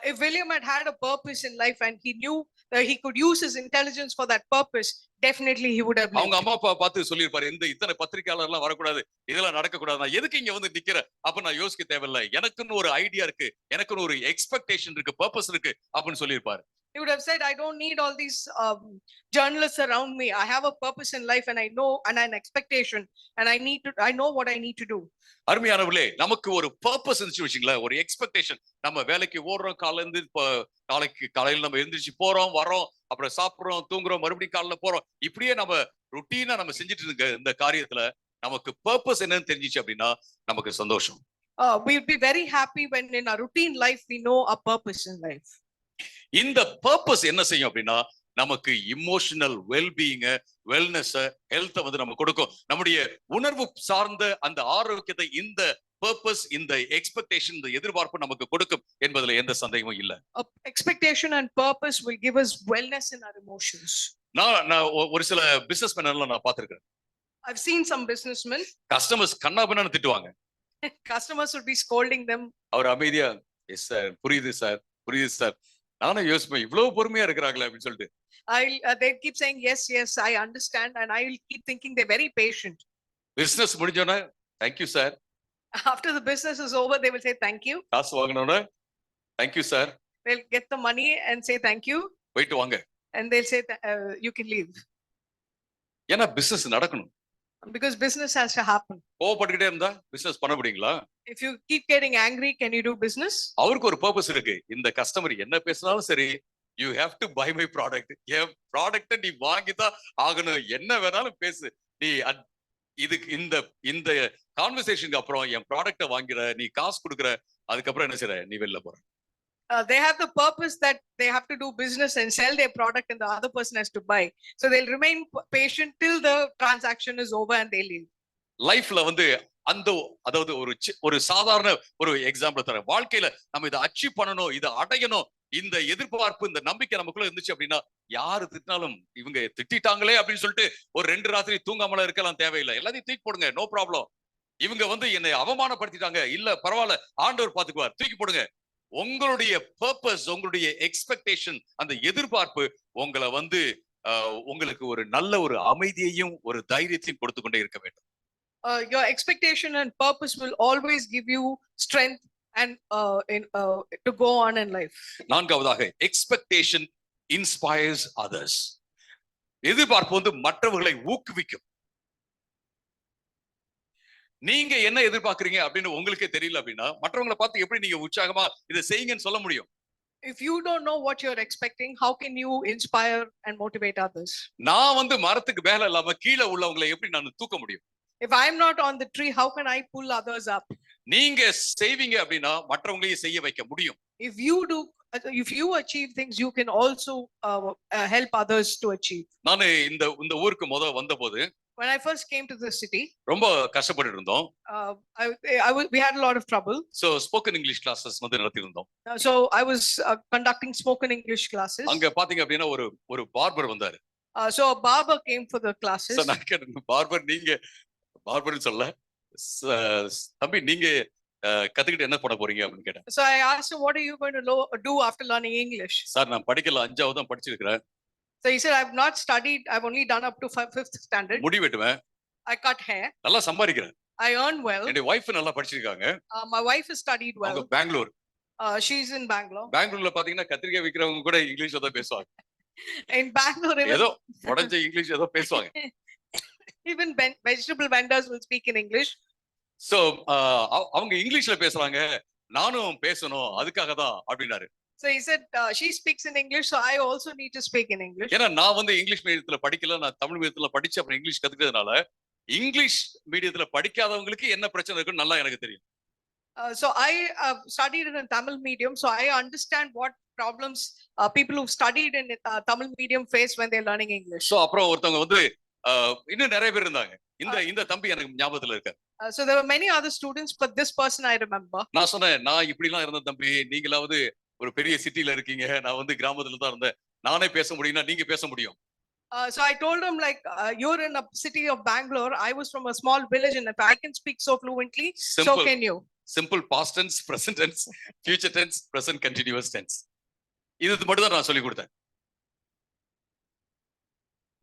Speaker 2: If William had a purpose in life and he knew that he could use his intelligence for that purpose, definitely he would have lived.
Speaker 1: அவங்க அம்மா அப்பா பார்த்து சொல்லியிருப்பாரு, இத்தனை பத்திரிகையாளர் எல்லாம் வரக்கூடாது, இதெல்லாம் நடக்கக்கூடாது, நான் எதுக்கு இங்க வந்து நிக்கிறேன் அப்ப நான் யோசிக்க தேவையில்லை, எனக்குன்னு ஒரு ஐடியா இருக்கு, எனக்குன்னு ஒரு எக்ஸ்பெக்டேஷன் இருக்கு, பர்பஸ் இருக்கு அப்படின்னு சொல்லியிருப்பாரு.
Speaker 2: He would have said, I don't need all these journalists around me. I have a purpose in life and I know, and an expectation, and I know what I need to do.
Speaker 1: அருமையானவர்களே, நமக்கு ஒரு பர்பஸ் இருந்துச்சு வச்சுங்களேன், ஒரு எக்ஸ்பெக்டேஷன், நம்ம வேலைக்கு ஓடுறோம், காலையில நம்ம எழுந்திரிச்சு போறோம் வரோம், அப்புறம் சாப்பிடுறோம், தூங்குறோம், மறுபடியும் காலையில போறோம், இப்படியே நம்ம ருட்டீனா நம்ம செஞ்சுட்டு இருக்க இந்த காரியத்துல நமக்கு பர்பஸ் என்னன்னு தெரிஞ்சிச்சு அப்படின்னா நமக்கு சந்தோஷம்.
Speaker 2: We'll be very happy when in our routine life we know our purpose in life.
Speaker 1: இந்த பர்பஸ் என்ன செய்யும் அப்படின்னா நமக்கு இமோஷனல் வெல்பீயிங், வெல்னஸ், ஹெல்த் வந்து நம்ம கொடுக்கும். நம்முடைய உணர்வு சார்ந்த அந்த ஆரோக்கியத்தை இந்த பர்பஸ், இந்த எக்ஸ்பெக்டேஷன், இந்த எதிர்பார்ப்பு நமக்கு கொடுக்கும் என்பதுல எந்த சந்தேகமும் இல்ல.
Speaker 2: Expectation and purpose will give us wellness in our emotions.
Speaker 1: நான் ஒரு சில பிசினஸ்மேன் எல்லாம் நான் பார்த்திருக்கேன்.
Speaker 2: I've seen some businessmen.
Speaker 1: Customers கண்ணாபின்னு திட்டுவாங்க.
Speaker 2: Customers would be scolding them.
Speaker 1: அவர் அமைதியா, எஸ் சார், புரியுது சார், புரியுது சார். நானும் யோசிப்பேன், இவ்வளவு பொறுமையா இருக்கிறாங்களே அப்படின்னு சொல்லிட்டு.
Speaker 2: They keep saying yes, yes, I understand, and I will keep thinking they're very patient.
Speaker 1: Business முடிஞ்சோன்னா thank you sir.
Speaker 2: After the business is over, they will say thank you.
Speaker 1: காசு வாங்கினோன்னா thank you sir.
Speaker 2: They'll get the money and say thank you.
Speaker 1: போயிட்டு வாங்க.
Speaker 2: And they'll say you can leave.
Speaker 1: ஏன்னா பிசினஸ் நடக்கணும்.
Speaker 2: Because business has to happen.
Speaker 1: கோவப்பட்டுக்கிட்டே இருந்தா பிசினஸ் பண்ண முடியுங்களா?
Speaker 2: If you keep getting angry, can you do business?
Speaker 1: அவருக்கு ஒரு பர்பஸ் இருக்கு. இந்த கஸ்டமர் என்ன பேசினாலும் சரி, you have to buy my product. என் ப்ராடக்ட்ட நீ வாங்கி தான் ஆகணும், என்ன வேணாலும் பேசு, நீ இதுக்கு இந்த கான்வர்சேஷனுக்கு அப்புறம் என் ப்ராடக்ட்ட வாங்கிற, நீ காசு கொடுக்குற, அதுக்கப்புறம் என்ன செய்ற, நீ வெளில போற.
Speaker 2: They have the purpose that they have to do business and sell their product and the other person has to buy. So they'll remain patient till the transaction is over and they leave.
Speaker 1: லைஃப்ல வந்து அதாவது ஒரு சாதாரண ஒரு எக்ஸாம்பிள் தரேன். வாழ்க்கையில நம்ம இதை அச்சீவ் பண்ணணும், இதை அடையணும் இந்த எதிர்பார்ப்பு இந்த நம்பிக்கை நமக்குள்ள இருந்துச்சு அப்படின்னா யாரு திட்டினாலும் இவங்க திட்டாங்களே அப்படின்னு சொல்லிட்டு ஒரு 2 ராத்திரி தூங்காமல இருக்கலாம் தேவையில்லை. எல்லாத்தையும் தூக்கி போடுங்க, நோ ப்ராப்ளம். இவங்க என்னை அவமானப்படுத்திட்டாங்க, இல்ல பரவாயில்ல, ஆண்டவர் பாத்துக்குவார், தூக்கி போடுங்க. உங்களுடைய பர்பஸ், உங்களுடைய எக்ஸ்பெக்டேஷன், அந்த எதிர்பார்ப்பு உங்களை உங்களுக்கு ஒரு நல்ல ஒரு அமைதியையும் ஒரு தைரியத்தையும் கொடுத்து கொண்டே இருக்க வேண்டும்.
Speaker 2: Your expectation and purpose will always give you strength and to go on in life.
Speaker 1: நான்காவதாக, எக்ஸ்பெக்டேஷன் இன்ஸ்பயர்ஸ் அதர்ஸ். எதிர்பார்ப்பு மற்றவர்களை ஊக்குவிக்கும். நீங்க என்ன எதிர்பார்க்கறீங்க அப்படின்னு உங்களுக்கே தெரியல அப்படின்னா மற்றவங்களை பார்த்து எப்படி நீங்க உற்சாகமா இதை செய்யுங்கன்னு சொல்ல முடியும்?
Speaker 2: If you don't know what you're expecting, how can you inspire and motivate others?
Speaker 1: நான் மரத்துக்கு மேல இல்லாம கீழே உள்ளவங்களை எப்படி நான் தூக்க முடியும்?
Speaker 2: If I'm not on the tree, how can I pull others up?
Speaker 1: நீங்க செய்வீங்க அப்படின்னா மற்றவங்களையும் செய்ய வைக்க முடியும்.
Speaker 2: If you achieve things, you can also help others to achieve.
Speaker 1: நான் இந்த ஊருக்கு வந்தபோது,
Speaker 2: when I first came to the city,
Speaker 1: ரொம்ப கஷ்டப்பட்டு இருந்தோம்.
Speaker 2: we had a lot of trouble.
Speaker 1: So spoken English classes நடத்தி இருந்தோம்.
Speaker 2: So I was conducting spoken English classes.
Speaker 1: அங்க பாத்தீங்க அப்படின்னா ஒரு பார்பர் வந்தாரு.
Speaker 2: So a barber came for the classes.
Speaker 1: So நான் கேட்டேன், பார்பர்னு சொல்ல, தம்பி நீங்க கத்துக்கிட்டு என்ன பண்ண போறீங்க அப்படின்னு கேட்டேன்.
Speaker 2: So I asked him, what are you going to do after learning English?
Speaker 1: Sir நான் படிக்கல, 5வது தான் படிச்சிருக்கேன்.
Speaker 2: So he said, I've not studied, I've only done up to 5th standard.
Speaker 1: முடி வெட்டுவேன்,
Speaker 2: I cut hair,
Speaker 1: நல்லா சம்பாதிக்கிறேன்,
Speaker 2: I earn well.
Speaker 1: என்னோட வைஃப் நல்லா படிச்சிருக்காங்க.
Speaker 2: My wife has studied well.
Speaker 1: அவங்க பெங்களூர்.
Speaker 2: She's in Bangalore.
Speaker 1: பெங்களூர்ல பாத்தீங்கன்னா கத்திரிக்காய் விக்கிறவங்க கூட இங்கிலீஷ்ல தான் பேசுவாங்க.
Speaker 2: In Bangalore,
Speaker 1: ஏதோ உடைஞ்ச இங்கிலீஷ் ஏதோ பேசுவாங்க.
Speaker 2: Even vegetable vendors will speak in English.
Speaker 1: So அவங்க இங்கிலீஷ்ல பேசுறாங்க, நானும் பேசணும், அதுக்காக தான் அப்படினாரு.
Speaker 2: So he said, she speaks in English, so I also need to speak in English.
Speaker 1: ஏன்னா நான் இங்கிலீஷ் மீடியத்துல படிக்கல, நான் தமிழ் மீடியத்துல படிச்சு அப்புறம் இங்கிலீஷ் கத்துக்கிறதுனால இங்கிலீஷ் மீடியத்துல படிக்காதவங்களுக்கு என்ன பிரச்சனை இருக்குன்னு நல்லா எனக்கு தெரியும்.
Speaker 2: So I studied in a Tamil medium, so I understand what problems people who studied in Tamil medium face when they're learning English.
Speaker 1: So அப்புறம் ஒருத்தவங்க இன்னும் நிறைய பேர் இருந்தாங்க. இந்த தம்பி எனக்கு ஞாபகத்துல இருக்காரு.
Speaker 2: So there were many other students, but this person I remember.
Speaker 1: நான் சொன்னேன், நான் இப்படிலாம் இருந்த தம்பி, நீங்களாவது ஒரு பெரிய சிட்டில இருக்கீங்க, நான் கிராமத்துல தான் இருந்தேன், நானே பேச முடியும்னா நீங்க பேச முடியும்.
Speaker 2: So I told him, like, you're in a city of Bangalore, I was from a small village, and if I can speak so fluently, so can you.
Speaker 1: Simple past tense, present tense, future tense, present continuous tense. இது மட்டும் தான் நான் சொல்லி கொடுத்தேன்.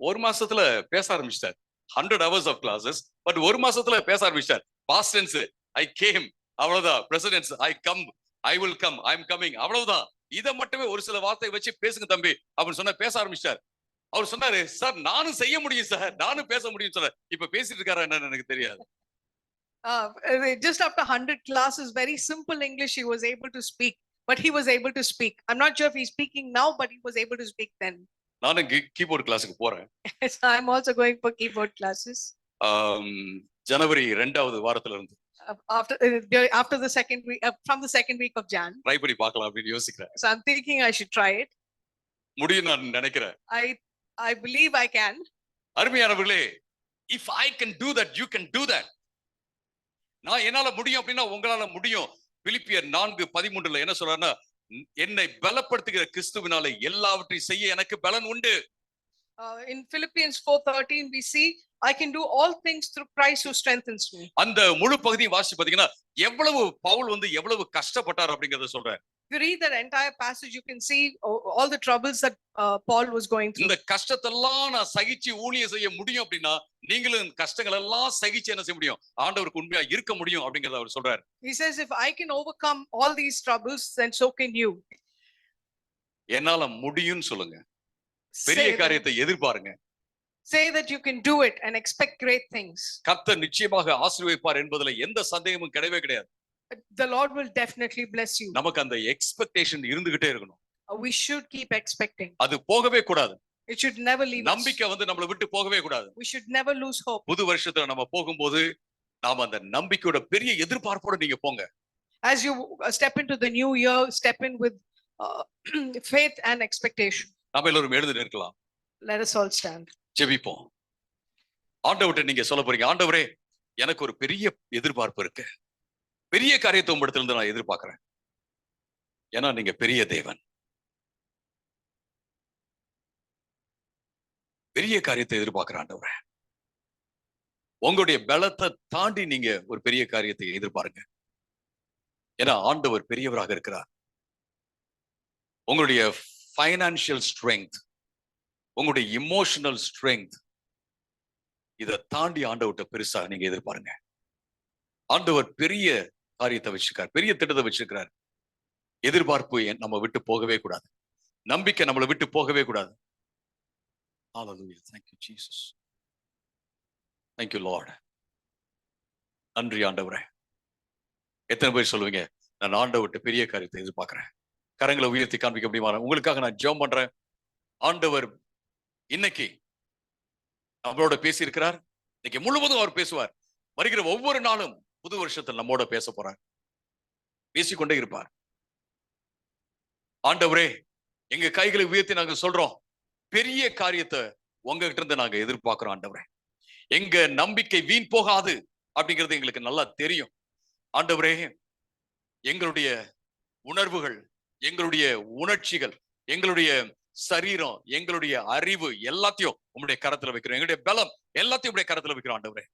Speaker 1: ஒரு மாசத்துல பேச ஆரம்பிச்சிட்டார். 100 hours of classes, but ஒரு மாசத்துல பேச ஆரம்பிச்சிட்டார். past tense, I came, அவ்வளவுதான். present tense, I come, I will come, I am coming, அவ்வளவுதான். இத மட்டுமே ஒரு சில வார்த்தை வச்சு பேசுங்க தம்பி அப்படின்னு சொன்னா பேச ஆரம்பிச்சிட்டார். அவர் சொன்னாரு, சார் நானும் செய்ய முடியும் சார், நானும் பேச முடியும் சார். இப்ப பேசிட்டு இருக்காரா என்னன்னு எனக்கு தெரியாது.
Speaker 2: Just after 100 classes, very simple English he was able to speak, but he was able to speak. I'm not sure if he's speaking now, but he was able to speak then.
Speaker 1: நானும் கீபோர்ட் கிளாஸுக்கு போறேன்.
Speaker 2: So I'm also going for keyboard classes.
Speaker 1: ஜனவரி 2வது வாரத்துல இருந்து.
Speaker 2: After the second week, from the second week of Jan.
Speaker 1: Try பண்ணி பார்க்கலாம் அப்படின்னு யோசிக்கிறேன்.
Speaker 2: So I'm thinking I should try it.
Speaker 1: முடியும் நான் நினைக்கிறேன்.
Speaker 2: I believe I can.
Speaker 1: அருமையானவர்களே, if I can do that, you can do that. நான் என்னால முடியும் அப்படின்னா உங்களால முடியும். பிலிப்பியர் 4:13 என்ன சொல்றாருன்னா, என்னை பலப்படுத்துகிற கிறிஸ்துவினாலே எல்லாவற்றையும் செய்ய எனக்கு பலன் உண்டு.
Speaker 2: In Philippians 4:13 we see, I can do all things through Christ who strengthens me. அந்த
Speaker 1: முழு பகுதியை வாசிச்சு பாத்தீங்கன்னா எவ்வளவு பவுல் எவ்வளவு கஷ்டப்பட்டார் அப்படிங்கறத சொல்றார்.
Speaker 2: If you read that entire passage, you can see all the troubles that Paul was going through.
Speaker 1: இந்த கஷ்டத்தெல்லாம் நான் சகிச்சு ஊழியம் செய்ய முடியும் அப்படின்னா நீங்களும் கஷ்டங்கள் எல்லாம் சகிச்சு என்ன செய்ய முடியும், ஆண்டவருக்கு உண்மையா இருக்க முடியும் அப்படிங்கறத அவர் சொல்றார்.
Speaker 2: He says, if I can overcome all these troubles, then so can you.
Speaker 1: என்னால முடியும்னு சொல்லுங்க. பெரிய காரியத்தை எதிர்பாருங்க.
Speaker 2: Say that you can do it and expect great things.
Speaker 1: கர்த்தர் நிச்சயமாக ஆசீர்வதிப்பார் என்பதிலே எந்த சந்தேகமும் கிடையவே கிடையாது.
Speaker 2: The Lord will definitely bless you.
Speaker 1: நமக்கு அந்த எக்ஸ்பெக்டேஷன் இருந்துகிட்டே இருக்கணும்.
Speaker 2: We should keep expecting.
Speaker 1: அது போகவே கூடாது.
Speaker 2: It should never leave us.
Speaker 1: நம்பிக்கை நம்மள விட்டு போகவே கூடாது.
Speaker 2: We should never lose hope.
Speaker 1: புது வருஷத்துல நம்ம போகும்போது நாம அந்த நம்பிக்கையோட பெரிய எதிர்பார்ப்போட நீங்க போங்க.
Speaker 2: As you step into the new year, step in with faith and expectation.
Speaker 1: நாம எல்லாரும் எழுந்து நிற்கலாம்.
Speaker 2: Let us all stand.
Speaker 1: ஜெபிப்போம். ஆண்டவர்ட்ட நீங்க சொல்ல போறீங்க, ஆண்டவரே எனக்கு ஒரு பெரிய எதிர்பார்ப்பு இருக்கு, பெரிய காரியத்தை உங்களிடத்துல இருந்து நான் எதிர்பார்க்கிறேன். ஏன்னா நீங்க பெரிய தேவன். பெரிய காரியத்தை எதிர்பார்க்கிற ஆண்டவரே. உங்களுடைய பலத்தை தாண்டி நீங்க ஒரு பெரிய காரியத்தை எதிர்பாருங்க. ஏன்னா ஆண்டவர் பெரியவராக இருக்கிறார். உங்களுடைய ஃபைனான்சியல் ஸ்ட்ரெங்க், உங்களுடைய இமோஷனல் ஸ்ட்ரெங்க், இதை தாண்டி ஆண்டவர்கிட்ட பெருசா நீங்க எதிர்பாருங்க. ஆண்டவர் பெரிய காரியத்தை வச்சிருக்கார், பெரிய திட்டத்தை வச்சிருக்கிறார். எதிர்பார்ப்பு நம்ம விட்டு போகவே கூடாது. நம்பிக்கை நம்மளை விட்டு போகவே கூடாது. Hallelujah. Thank you, Jesus. Thank you, Lord. நன்றி ஆண்டவரே. எத்தனை பேர் சொல்லுவீங்க, நான் ஆண்டவர்கிட்ட பெரிய காரியத்தை எதிர்பார்க்கிறேன்? கரங்களை உயர்த்தி காண்பிக்க முடியுமா? உங்களுக்காக நான் ஜெபம் பண்றேன். ஆண்டவர் இன்னைக்கு நம்மளோட பேசியிருக்கிறார். இன்னைக்கு முழுவதும் அவர் பேசுவார். வருகிற ஒவ்வொரு நாளும் புது வருஷத்தில் நம்மோட பேச போறார், பேசிக்கொண்டே இருப்பார். ஆண்டவரே, எங்க கைகளை உயர்த்தி நாங்க சொல்றோம், பெரிய காரியத்தை உங்ககிட்ட இருந்து நாங்க எதிர்பார்க்கிறோம். ஆண்டவரே, எங்க நம்பிக்கை வீண் போகாது அப்படிங்கிறது எங்களுக்கு நல்லா தெரியும். ஆண்டவரே, எங்களுடைய உணர்வுகள், எங்களுடைய உணர்ச்சிகள், எங்களுடைய சரீரம், எங்களுடைய அறிவு எல்லாத்தையும் உங்களுடைய கரத்துல வைக்கிறோம். எங்களுடைய பலம் எல்லாத்தையும் உங்களுடைய கரத்துல வைக்கிறோம். ஆண்டவரே,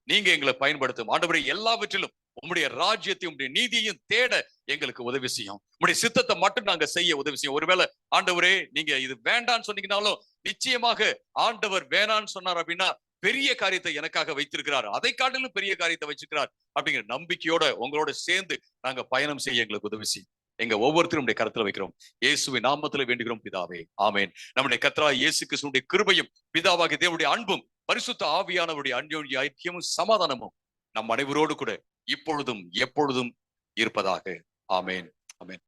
Speaker 1: நீங்க எங்களை பயன்படுத்தும். ஆண்டவரே, எல்லாவற்றிலும் உங்களுடைய ராஜ்யத்தையும் உங்களுடைய நீதியையும் தேட எங்களுக்கு உதவி செய்யும். உங்களுடைய சித்தத்தை மட்டும் நாங்க செய்ய உதவி செய்யும். ஒருவேளை ஆண்டவரே நீங்க இது வேண்டான்னு சொன்னீங்கன்னாலும், நிச்சயமாக ஆண்டவர் வேணான்னு சொன்னார் அப்படின்னா பெரிய காரியத்தை எனக்காக வைத்திருக்கிறார், அதை காட்டிலும் பெரிய காரியத்தை வச்சிருக்கிறார் அப்படிங்கிற நம்பிக்கையோட உங்களோட சேர்ந்து நாங்க பயணம் செய்ய எங்களுக்கு உதவி செய்யும். எங்க ஒவ்வொருத்தரும் உடைய கருத்துல வைக்கிறோம். இயேசுவின் நாமத்துல வேண்டுகிறோம் பிதாவே, ஆமென். நம்முடைய கர்த்தராகிய இயேசு கிறிஸ்துவின் கிருபையும் பிதாவாகிய தேவனுடைய அன்பும் பரிசுத்த ஆவியானவருடைய அன்யோன்ய ஐக்கியமும் சமாதானமும் நம் அனைவரோடு கூட இப்பொழுதும் எப்பொழுதும் இருப்பதாக. ஆமென், ஆமென்.